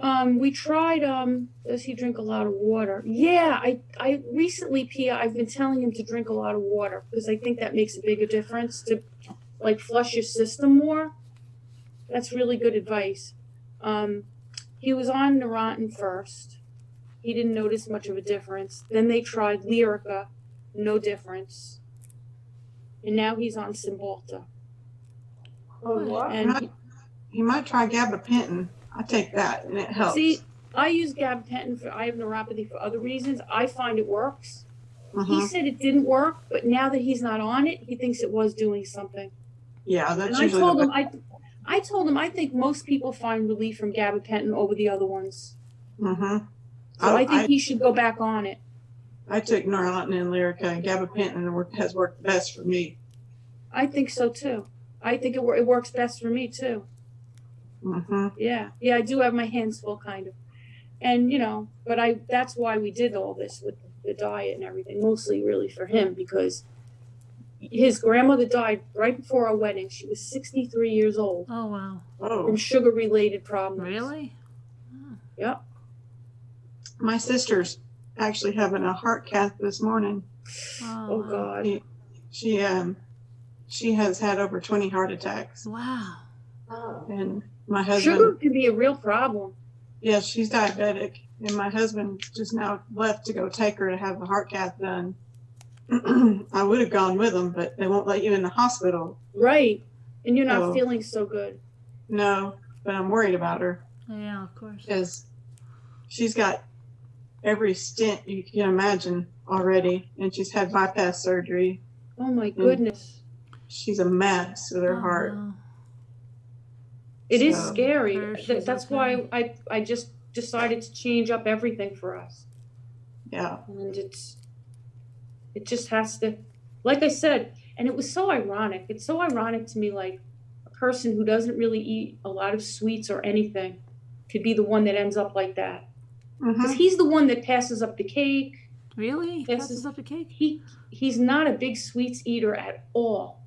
We tried, does he drink a lot of water? Yeah, I recently, Pia, I've been telling him to drink a lot of water because I think that makes a bigger difference to like flush your system more. That's really good advice. He was on Neurontin first. He didn't notice much of a difference. Then they tried Lyrica, no difference. And now he's on Cymbalta. Oh, what? And You might try gabapentin. I take that and it helps. see, I use gabapentin I have neuropathy for other reasons. I find it works. He said it didn't work, but now that he's not on it, he thinks it was doing something. Yeah, that's And I usually told the him, I told him I think most people find relief from gabapentin over the other ones. Mm-hmm. So I think he should go back on it. I took Neurontin and Lyrica, and gabapentin has worked best for me. I think so too. I think it works best for me too. Mm-hmm. Yeah, I do have my hands full, kind of. And but that's why we did all this with the diet and everything, mostly really for him, because his grandmother died right before our wedding. She was 63 years old Oh, wow. Oh, from sugar-related problems. Really? Yep. my sister's actually having a heart cath this morning. Oh wow. God. She has had over 20 heart attacks, Wow. Oh. and my husband. Sugar can be a real problem. Yeah, she's diabetic, and my husband just now left to go take her to have the heart cath done. I would have gone with him, but they won't let you in the hospital. Right. And you're not Oh. feeling so good. No, but I'm worried about her Yeah, of course. because she's got every stent you can imagine already, and she's had bypass surgery. Oh my goodness. She's a mess with her Oh, heart. wow. It is So- scary. Her, she's That's okay. why I just decided to change up everything for us. Yeah. And it just has to, like I said, and it was so ironic. It's so ironic to me, like a person who doesn't really eat a lot of sweets or anything could be the one that ends up like that. Because Mhm. he's the one that passes up the cake. Really? Yes, Passes up the cake? He's not a big sweets eater at all.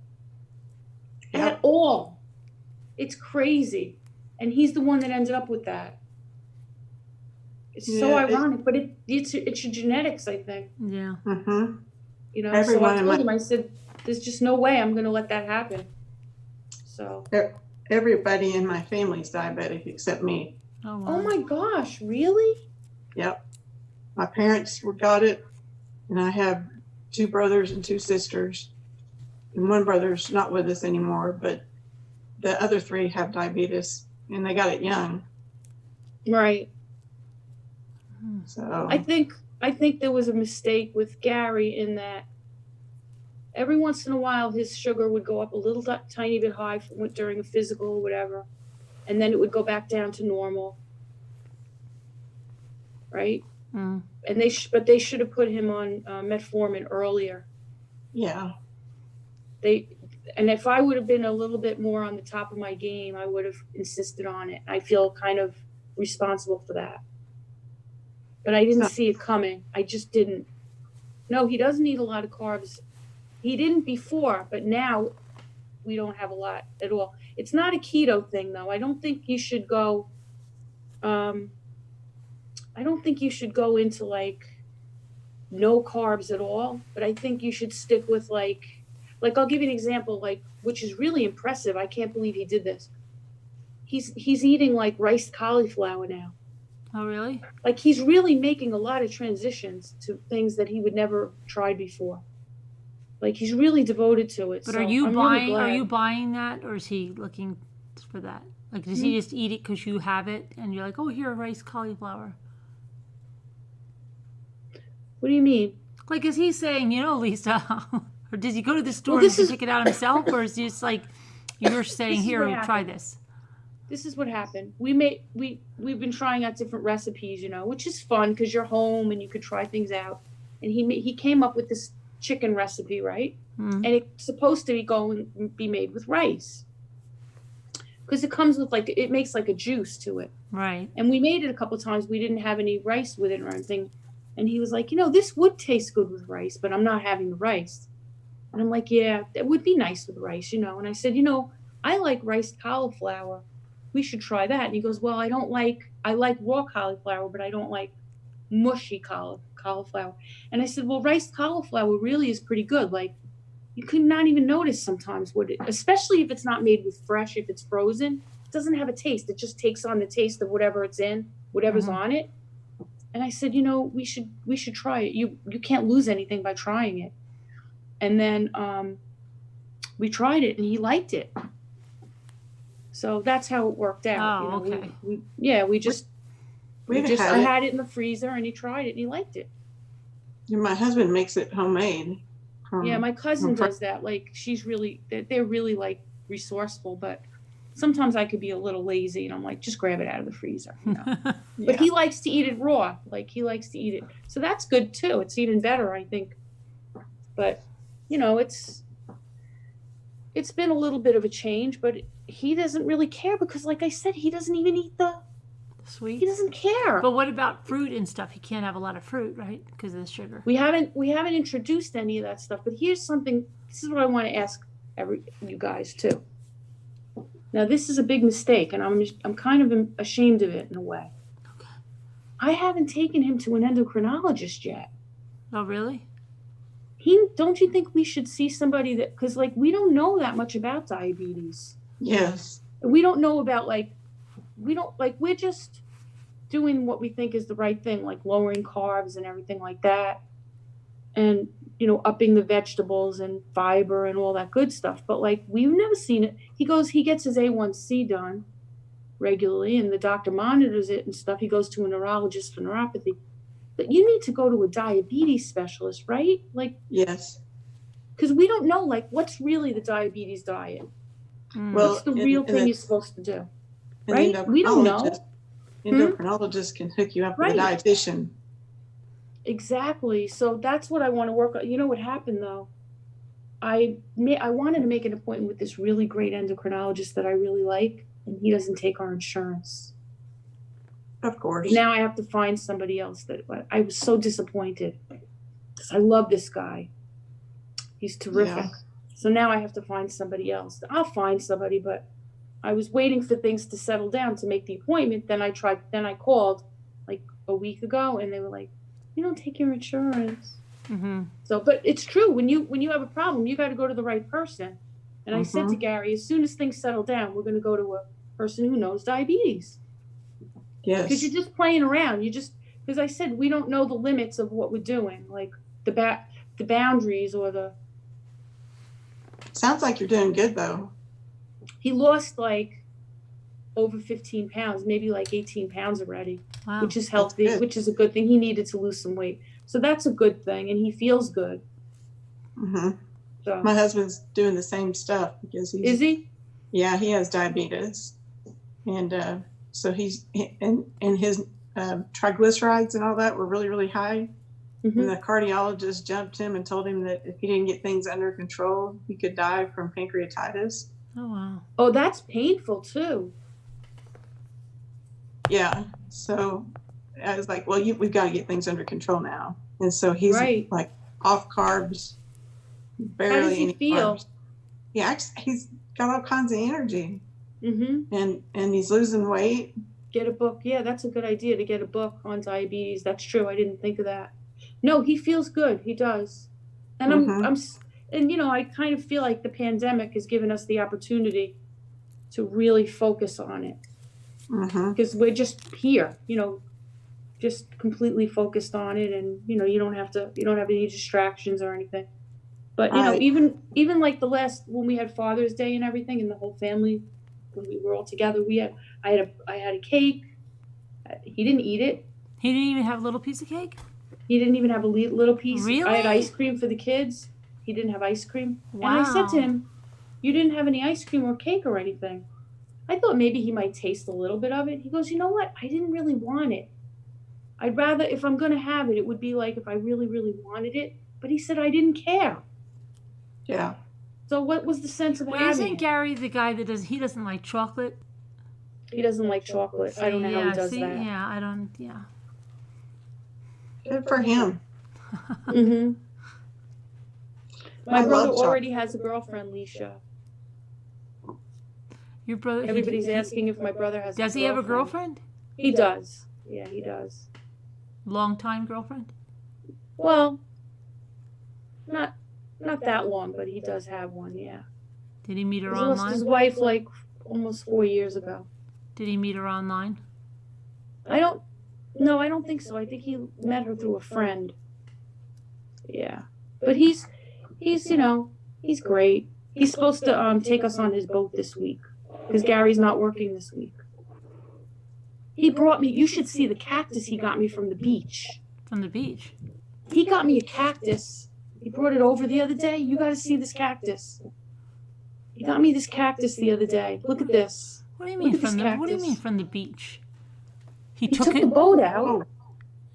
Yeah. At all. It's crazy. And he's the one that ended up with that. It's so Yeah, ironic, but it's your genetics, I think. Yeah. Mhm. So Everyone I in told my- him, I said, there's just no way I'm going to let that happen. So, Everybody in my family's diabetic except me. Oh, wow. oh my gosh, really? Yep. My parents got it, and I have 2 brothers and 2 sisters. And one brother's not with us anymore, but the other 3 have diabetes, and they got it young. Right. So I think there was a mistake with Gary in that every once in a while his sugar would go up a little tiny bit high during a physical or whatever, and then it would go back down to normal. Right? Mm. And they should have put him on metformin earlier. yeah, And if I would have been a little bit more on the top of my game, I would have insisted on it. I feel kind of responsible for that. But I didn't see it coming. I just didn't. No, he doesn't eat a lot of carbs. He didn't before, but now we don't have a lot at all. It's not a keto thing, though. I don't think you should go. I don't think you should go into like no carbs at all. But I think you should stick with like I'll give you an example, which is really impressive. I can't believe he did this. He's eating like riced cauliflower now. Oh, really? Like he's really making a lot of transitions to things that he would never tried before. Like he's really devoted to it. But So are you I'm really buying? Are glad. you buying that, or is he looking for that? Like, does he just eat it because you have it, and you're like, oh, here, rice cauliflower? What do you mean? Like, is he saying, Lisa, or does he go to the store Well, and this is- pick it out himself, or is it just like you're saying, This is here, what try happened. this? This is what happened. We've been trying out different recipes, which is fun because you're home and you could try things out. And he came up with this chicken recipe, right? Mm. And it's supposed to be made with rice because it comes with it makes like a juice to it. Right. And we made it a couple times. We didn't have any rice with it or anything. And he was like, this would taste good with rice, but I'm not having the rice. And I'm like, yeah, that would be nice with rice, And I said, I like riced cauliflower. we should try that. And he goes, well, I like raw cauliflower, but I don't like mushy cauliflower. And I said, well, riced cauliflower really is pretty good. Like, you could not even notice sometimes especially if it's not made with fresh, if it's frozen, it doesn't have a taste. It just takes on the taste of whatever it's in, whatever's on it. And I said, we should try it. You can't lose anything by trying it. And then we tried it, and he liked it. So that's how it worked out. Oh, okay. I had it in the freezer, and he tried it, and he liked it. And my husband makes it homemade. Yeah, my cousin does that. Like, they're really like resourceful, but sometimes I could be a little lazy, and I'm like, just grab it out of the freezer. But he likes to eat it raw. Like, he likes to eat it. So that's good too. It's even better, I think. But, it's been a little bit of a change, but he doesn't really care because, like I said, he doesn't even eat the sweet. He doesn't care. But what about fruit and stuff? He can't have a lot of fruit, right? Because of the sugar. We haven't introduced any of that stuff. But here's something. This is what I want to ask you guys too. Now, this is a big mistake, and I'm kind of ashamed of it in a way. Okay. I haven't taken him to an endocrinologist yet. Oh, really? Don't you think we should see somebody because, like, we don't know that much about diabetes. Yes. We don't know about, we're just doing what we think is the right thing, like lowering carbs and everything like that. And, upping the vegetables and fiber and all that good stuff. But, like, we've never seen it. He gets his A1C done regularly, and the doctor monitors it and stuff. He goes to a neurologist for neuropathy. But you need to go to a diabetes specialist, right? Like, yes. Because we don't know, like, what's really the diabetes diet. Well, what's the real thing you're supposed to do, right? We don't know. Endocrinologist can hook you up with a dietitian. Exactly. So that's what I want to work on. You know what happened, though? I wanted to make an appointment with this really great endocrinologist that I really like, and he doesn't take our insurance. Of course. Now I have to find somebody else. I was so disappointed because I love this guy. He's terrific. Yeah. So now I have to find somebody else. I'll find somebody, but I was waiting for things to settle down to make the appointment. Then I called like a week ago, and they were like, "You don't take your insurance." Mm-hmm. So, but it's true. When you have a problem, you got to go to the right person. And I said to Gary, as soon as things settle down, we're going to go to a person who knows diabetes. Yes. Because you're just playing around. Because I said, we don't know the limits of what we're doing, like the boundaries or the. Sounds like you're doing good, though. He lost like over 15 pounds, maybe like 18 pounds already, wow. Which is healthy, which is a good thing. He needed to lose some weight. So that's a good thing. And he feels good. Mm-hmm. So. My husband's doing the same stuff because he's. Is he? Yeah, he has diabetes. And so his triglycerides and all that were really, really high. Mm-hmm. And the cardiologist jumped him and told him that if he didn't get things under control, he could die from pancreatitis. Oh, wow. Oh, that's painful, too. Yeah. So I was like, well, we've got to get things under control now. And so he's like off carbs, barely How does he feel? Carbs. Yeah, he's got all kinds of energy. Mm-hmm. And he's losing weight. Get a book. Yeah, that's a good idea to get a book on diabetes. That's true. I didn't think of that. No, he feels good. He does. And I kind of feel like the pandemic has given us the opportunity to really focus on it. Because we're just here, just completely focused on it. And, you don't have any distractions or anything. But, even like when we had Father's Day and everything and the whole family, when we were all together, I had a cake. He didn't eat it. He didn't even have a little piece of cake? He didn't even have a little piece. Really? I had ice cream for the kids. He didn't have ice cream. Wow. And I said to him, you didn't have any ice cream or cake or anything. I thought maybe he might taste a little bit of it. He goes, you know what? I didn't really want it. I'd rather, if I'm going to have it, it would be like if I really, really wanted it. But he said, I didn't care. Yeah. So what was the sense of having isn't it? Gary the guy that he doesn't like chocolate? He doesn't like chocolate. I don't know how he does that. Yeah, I don't, yeah. Good for him. Mm-hmm. My brother already has a girlfriend, Leisha. Your brother. Everybody's asking if my brother has. Does he have a girlfriend? He does. Yeah, he does. Long time girlfriend? Well, not that long, but he does have one. Yeah. Did he meet her He lost his online? wife like almost 4 years ago. Did he meet her online? I don't think so. I think he met her through a friend. Yeah. But he's he's great. He's supposed to take us on his boat this week because Gary's not working this week. He brought me, you should see the cactus he got me from the beach. From the beach? He got me a cactus. He brought it over the other day. You got to see this cactus. He got me this cactus the other day. Look at this. What do you mean from the What do you mean from the beach? He took the boat out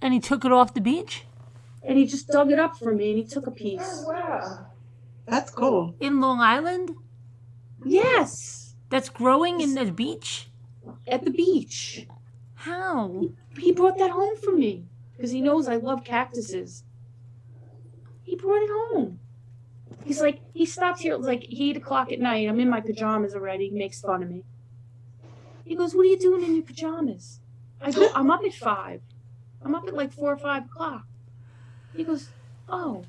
and he took it off the beach? and he just dug it up for me and he took a piece. Wow. That's cool. In Long Island? Yes, That's growing in the beach? at the beach. How? He brought that home for me because he knows I love cactuses. He brought it home. He's like, he stopped here. It was like 8 o'clock at night. I'm in my pajamas already. He makes fun of me. He goes, "What are you doing in your pajamas?" I go, "I'm up at 5. I'm up at like 4 or 5 o'clock." He goes, "Oh,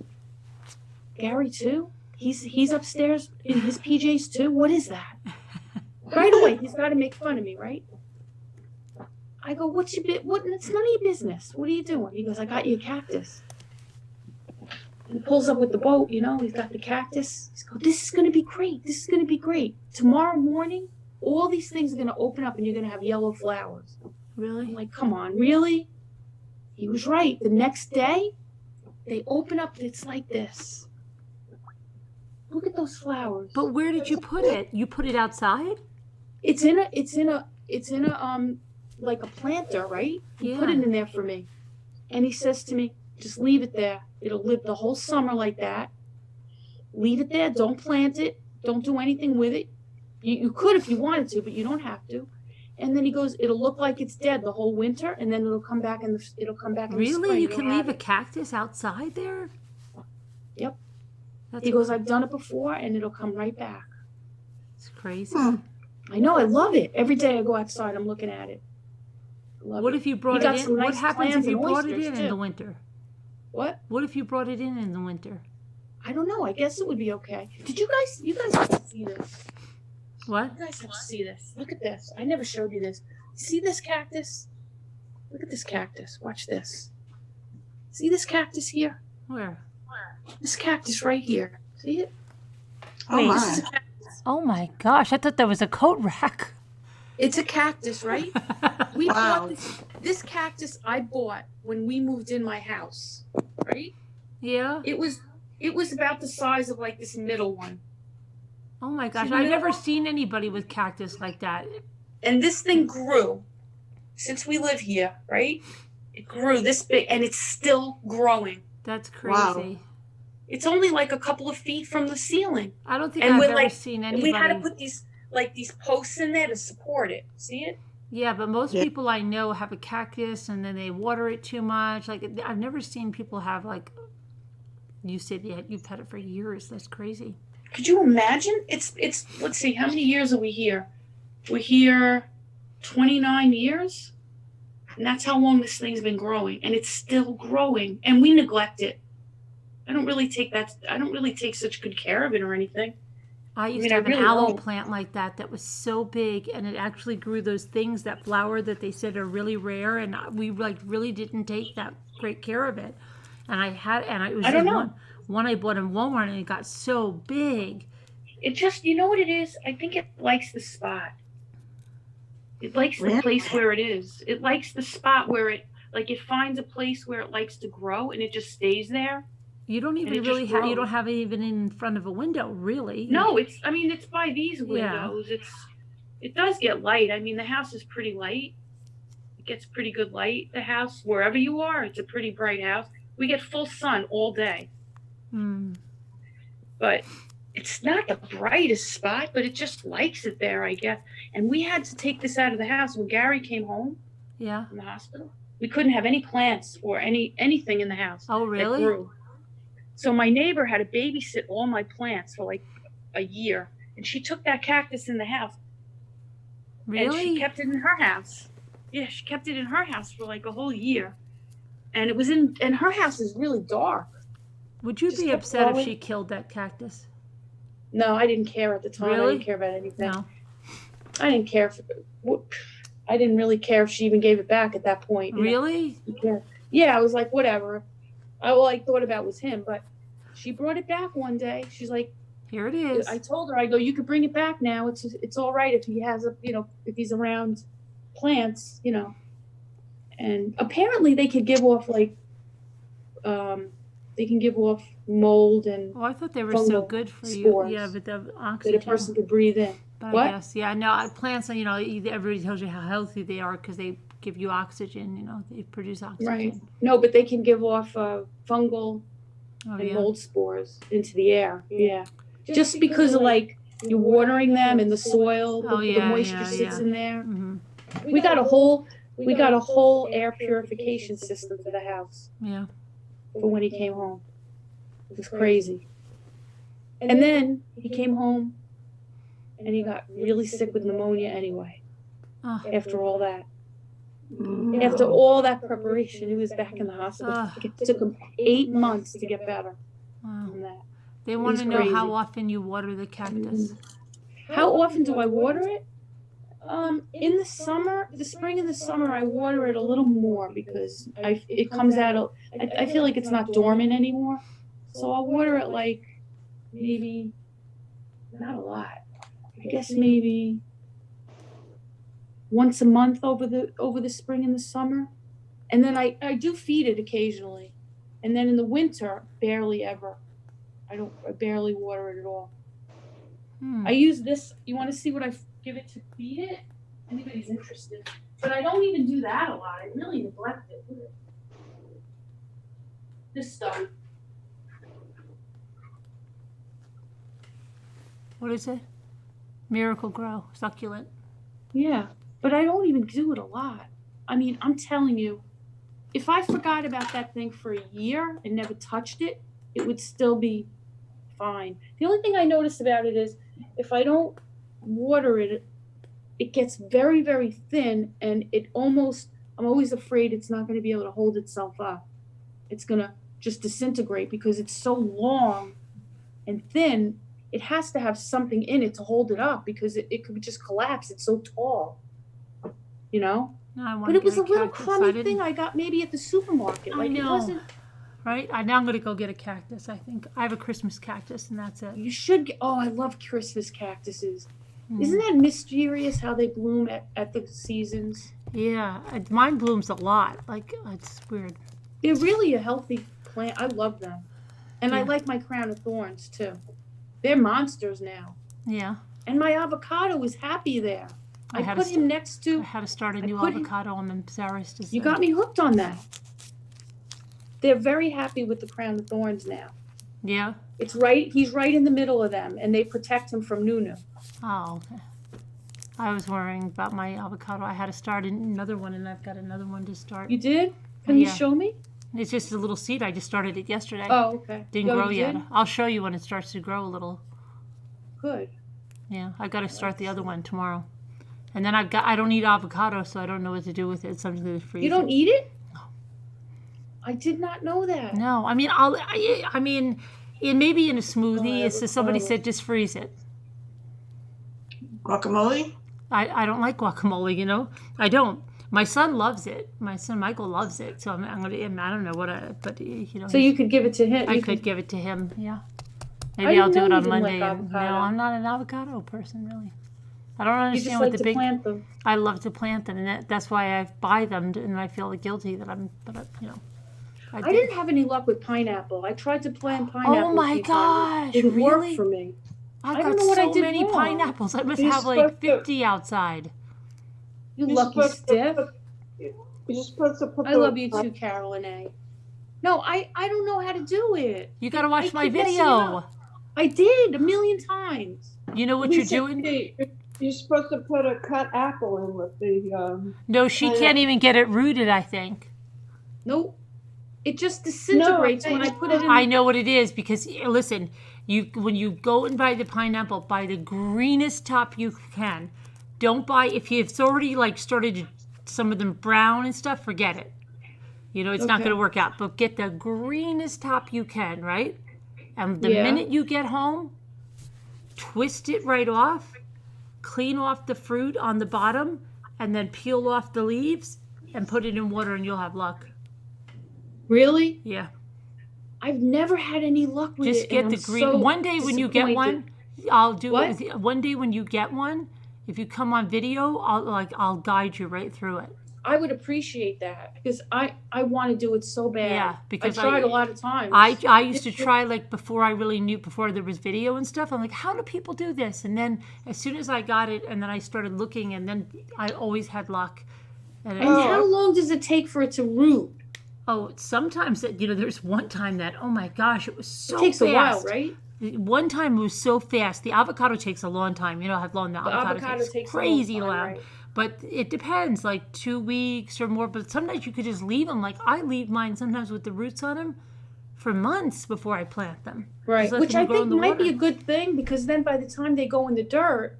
Gary too? He's upstairs in his PJs too? What is that?" Right away, he's got to make fun of me, right? I go, "What's your bit? What? It's none of your business. What are you doing?" He goes, "I got you a cactus." He pulls up with the boat, he's got the cactus. He's going, "This is going to be great. This is going to be great. Tomorrow morning, all these things are going to open up and you're going to have yellow flowers." Really? I'm like, "Come on, really?" He was right. The next day, they open up. It's like this. Look at those flowers. But where did you put it? You put it outside? It's in a like a planter, right? He put it in there for me. And he says to me, "Just leave it there. It'll live the whole summer like that. Leave it there. Don't plant it. Don't do anything with it. You could if you wanted to, but you don't have to." And then he goes, "It'll look like it's dead the whole winter, and then it'll come back in the spring." Really? You can leave a cactus outside there? Yep. That's He goes, "I've done it before, and it'll come right back." It's crazy. I know. I love it. Every day I go outside, I'm looking at it. I love What it. if you He brought got it in? some What nice happens if clams you and brought it oysters, in too. the winter? What? What if you brought it in the winter? I don't know. I guess it would be okay. Did you guys have to see this? What? You guys have to see this. Look at this. I never showed you this. See this cactus? Look at this cactus. Watch this. See this cactus here? Where? This cactus right here. See it? Oh Wait. This is my. a cactus. Oh my gosh, I thought that was a coat rack. It's a cactus, right? We Wow. bought this cactus I bought when we moved in my house, right? Yeah? It was about the size of like this middle one. Oh my gosh, the I've middle never one? seen anybody with cactus like that. And this thing grew since we live here, right? It grew this big and it's still growing. That's Wow. crazy. It's only like a couple of feet from the ceiling. I don't think And I've we're ever like- seen And we had to anybody. put these posts in there to support it. See it? Yeah, but most Yeah. people I know have a cactus and then they water it too much. Like I've never seen people have like. You said you've had it for years. That's crazy. Could you imagine? It's let's see, how many years are we here? We're here 29 years. And that's how long this thing's been growing. And it's still growing. And we neglect it. I don't really take such good care of it or anything. I used mean, to I have really an aloe won't. plant like that was so big, and it actually grew those things that flower that they said are really rare, and we like really didn't take that great care of it. And it was I don't just know. one I bought in Walmart, and it got so big. It just, you know what it is? I think it likes the spot. It likes the Really? place where it is. It likes the spot where it finds a place where it likes to grow and it just stays there. You don't And even it really just have. You grows. don't have it even in front of a window, really. No, it's by these windows. It does get light. I mean, the house is pretty light. It gets pretty good light. The house, wherever you are, it's a pretty bright house. We get full sun all day. Hmm. But it's not the brightest spot, but it just likes it there, I guess. And we had to take this out of the house when Gary came home Yeah. from the hospital. We couldn't have any plants or anything in the house Oh, that really? grew. So my neighbor had to babysit all my plants for like a year, and she took that cactus in the house. And Really? she kept it in her house. Yeah, she kept it in her house for like a whole year. And it was and her house is really dark. Would you Just be kept upset if growing. she killed that cactus? No, I didn't care at the time. I Really? didn't care about anything. No. I didn't care. I didn't really care if she even gave it back at that point. you know. Really? Yeah, I was like, whatever. All I thought about was him. But she brought it back one day. She's like, Here it is. I told her, I go, you could bring it back now. It's all right if he has if he's around plants, And apparently they could give off they can give off mold and Oh, I thought they were so fungal good for you. spores Yeah, but the that oxygen. a person could breathe in. But What? I guess, yeah, no, plants, everybody tells you how healthy they are because they give you oxygen, they produce oxygen. Right. No, but they can give off fungal Oh, and yeah. mold spores into the air. Yeah. Just because of you're watering them in the soil, Oh, the yeah, moisture yeah, sits yeah. in there. Hmm. We got a whole air purification system for the house Yeah. for when he came home. It was crazy. And then he came home and he got really sick with pneumonia anyway. Oh, After all that. Mm. After all that preparation, he was back in the hospital. Ugh. It took him 8 months to get better wow. from that. They want to was know how crazy. often you water the cactus. How often do I water it? In the summer, the spring and the summer, I water it a little more because it comes out. I feel like it's not dormant anymore, so I'll water it maybe not a lot. I guess maybe once a month over the spring and the summer, and then I do feed it occasionally, and then in the winter, barely ever. I barely water it at all. Hmm. I use this. You want to see what I give it to feed it? Anybody's interested. But I don't even do that a lot. I really neglect it. This stuff. What is it? Miracle Grow, succulent. Yeah, but I don't even do it a lot. I mean, I'm telling you, if I forgot about that thing for a year and never touched it, it would still be fine. The only thing I notice about it is if I don't water it, it gets very, very thin, and I'm always afraid it's not going to be able to hold itself up. It's going to just disintegrate because it's so long and thin. It has to have something in it to hold it up because it could just collapse. It's so tall, No, I want But to it was get a little cactus. crummy thing I got maybe at the supermarket. I It know. wasn't. Right? Now I'm going to go get a cactus, I think. I have a Christmas cactus, and that's it. You should get. Oh, I love Christmas cactuses. Mm. Isn't that mysterious how they bloom at the seasons? Yeah, mine blooms a lot. It's weird. They're really a healthy plant. I love them, and I Yeah. like my crown of thorns too. They're monsters now. Yeah. And my avocado is happy there. I I had put to him next I to. had to start a new put him- avocado on the Zaris to You got me hooked on that. They're very happy with the crown of thorns now. Yeah? It's right. He's right in the middle of them, and they protect him from Nunu. Oh, okay. I was worrying about my avocado. I had to start another one, and I've got another one to start. You did? Can you Yeah. show me? It's just a little seed. I just started it yesterday. Oh, okay. Didn't Oh, grow you yet. did? I'll show you when it starts to grow a little. Good. Yeah, I got to start the other one tomorrow. And then I don't eat avocado, so I don't know what to do with it. So I'm just going to freeze You don't it. eat it? I did not know that. No, I mean, it may be in a smoothie. It's just somebody avocado. said just freeze it. Guacamole? I don't like guacamole, I don't. My son loves it. My son Michael loves it. So I'm gonna. I don't know but So you could give it to him. I You could give it to him. Yeah. I Maybe I'll didn't do it know on you didn't Monday. like No, avocado. I'm not an avocado person really. I don't You understand just what like the to big. plant them. I love to plant them, and that's why I buy them, and I feel guilty that I'm. But I didn't have any luck with pineapple. I tried to plant pineapple. Oh my a few times. gosh! It didn't work Really? for me. I've I don't got know what I so did many wrong. pineapples. I must You're have like supposed to- 50 outside. You You're lucky supposed to stiff. You're supposed to put I love you too, Carolyn A. No, I don't know how to do it. You got to watch I my keep messing it video. up. I did 1,000,000 times. You know what you're doing? You're supposed to put a cut apple in with the. No, she can't even get it rooted, I think. Nope. It just disintegrates when I put it in. I know what it is because listen, when you go and buy the pineapple, buy the greenest top you can. don't buy, if it's already like started some of them brown and stuff, forget it. You know, it's not Okay. going to work out. But get the greenest top you can, right? And the Yeah. minute you get home, twist it right off, clean off the fruit on the bottom, and then peel off the leaves and put it in water, and you'll have luck. Really? Yeah. I've never had any luck with Just it. get and the I'm green. so One day when you get disappointed. one, I'll do What? it. One day when you get one, if you come on video, I'll guide you right through it. I would appreciate that because I want to do it so bad. Yeah, because I tried a lot of times. I used to try like before I really knew, before there was video and stuff. I'm like, how do people do this? And then as soon as I got it, and then I started looking, and then I always had luck. And And how long does it take for it to root? sometimes there's one time that, oh my gosh, it was so It takes fast. a while, right? One time it was so fast. The avocado takes a long time. You know how long the avocado takes crazy a long time, long. right? But it depends, like 2 weeks or more. But sometimes you could just leave them. Like I leave mine sometimes with the roots on them for months before I plant them. Right, Just let which them I grow in think the might be a water. good thing because then by the time they go in the dirt,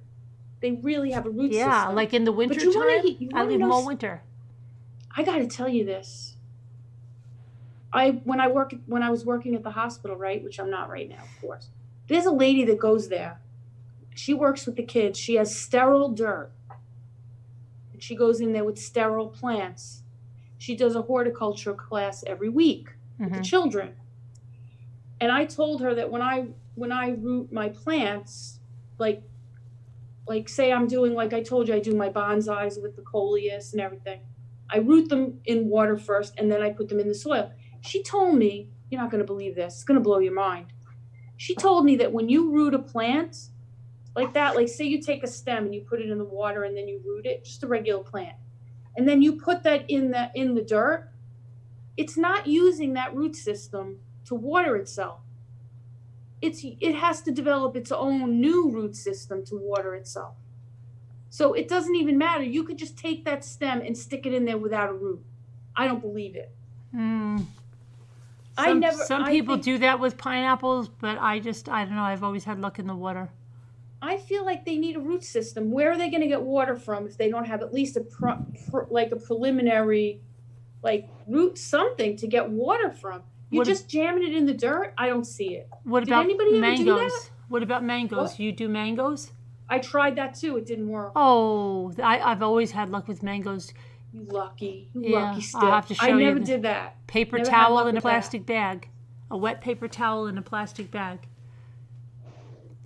they really have a root system. Yeah, like in the winter you wanna time, you I wanna leave them know all winter. I got to tell you this. When I was working at the hospital, right, which I'm not right now, of course. There's a lady that goes there. She works with the kids. She has sterile dirt. And she goes in there with sterile plants. She does a horticulture class every week with the children. And I told her that when I root my plants, like say I'm doing, like I told you, I do my bonsais with the coleus and everything. I root them in water first, and then I put them in the soil. She told me, you're not going to believe this, it's going to blow your mind. She told me that when you root a plant like that, like say you take a stem and you put it in the water and then you root it, just a regular plant, and then you put that in the dirt, it's not using that root system to water itself. It has to develop its own new root system to water itself. So it doesn't even matter. You could just take that stem and stick it in there without a root. I don't believe it. Some people do that with pineapples, but I don't know. I've always had luck in the water. I feel like they need a root system. Where are they going to get water from if they don't have at least a preliminary, like root something to get water from? You're just jamming it in the dirt. I don't see it. What Did about anybody ever mangoes? do that? What about mangoes? What? You do mangoes? I tried that too. It didn't work. Oh, I've always had luck with mangoes. You lucky. You Yeah, lucky still. I'll have to show I you never the- did that. Paper Never had towel luck in a with that. plastic bag. A wet paper towel in a plastic bag.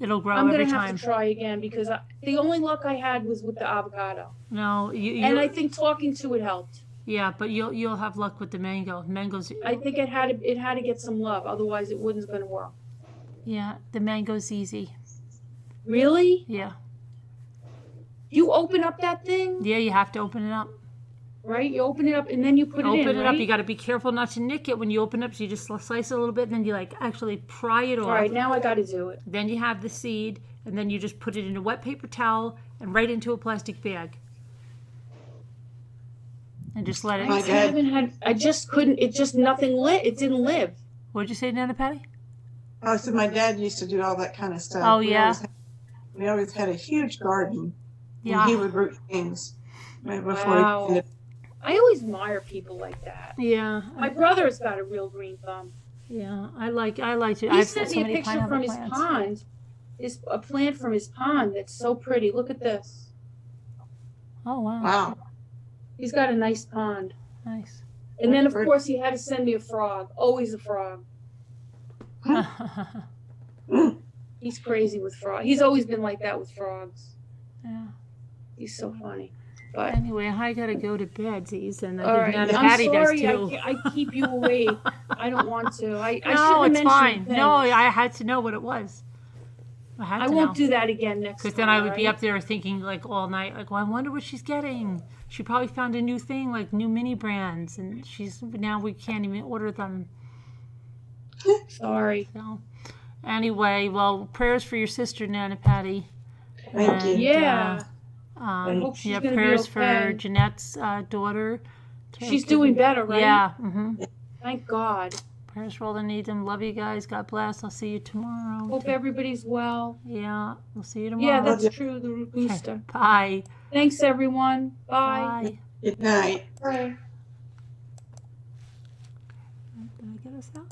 It'll grow I'm every going to have time. to try again because the only luck I had was with the avocado. No, And I think talking to it helped. yeah, but you'll have luck with the mango. Mangoes. I think it had to get some love. Otherwise, it wasn't going to work. Yeah, the mango's easy. Really? Yeah, You open up that thing, yeah. You have to open it up. right? You open it up and then you put it in, Open it right? up. You got to be careful not to nick it when you open it. So you just slice it a little bit, and then you like actually pry it off. All right, now I got to do it. Then you have the seed, and then you just put it in a wet paper towel and right into a plastic bag. And just let it. My dad- I just couldn't. It just nothing lit. It didn't live. What'd you say, Nana Patty? Oh, so my dad used to do all that kind of stuff. Oh, We yeah? always had a huge garden. Yeah. And he would root things right before Wow. he did it. I always admire people like that. Yeah. My brother's got a real green thumb. Yeah. I like to. He I've sent got so me a many picture pineapple from his plants. pond. A plant from his pond that's so pretty. Look at this. Oh wow. Wow. He's got a nice pond. Nice. And then, of That's course, he had to send me a frog. Always a frog. He's crazy with frogs. He's always been like that with frogs. Yeah. He's so funny. But Anyway, I gotta go to bed, Z's, and all I right, think Nana I'm Patty sorry. does too. I keep you awake. I don't want to. I No, shouldn't have it's mentioned fine. things. No, I had to know what it was. I had I to won't know. do that again next time. Because then I would be all right? up there thinking like all night, like, well, I wonder what she's getting. She probably found a new thing, like new mini brands, and now we can't even order them. Sorry. So, anyway, well, prayers for your sister, Nana Patty. Thank you. And, Yeah. hope she's yeah, gonna be prayers for okay. Jeanette's daughter. She's doing better, right? Yeah. Thank God. Prayers for all that need them. Love you guys. God bless. I'll see you tomorrow. Hope everybody's well. Yeah, we'll see you Yeah, tomorrow. that's true. The booster. Bye. Thanks, everyone. Bye. Bye. Good night. Bye. Did I get us out?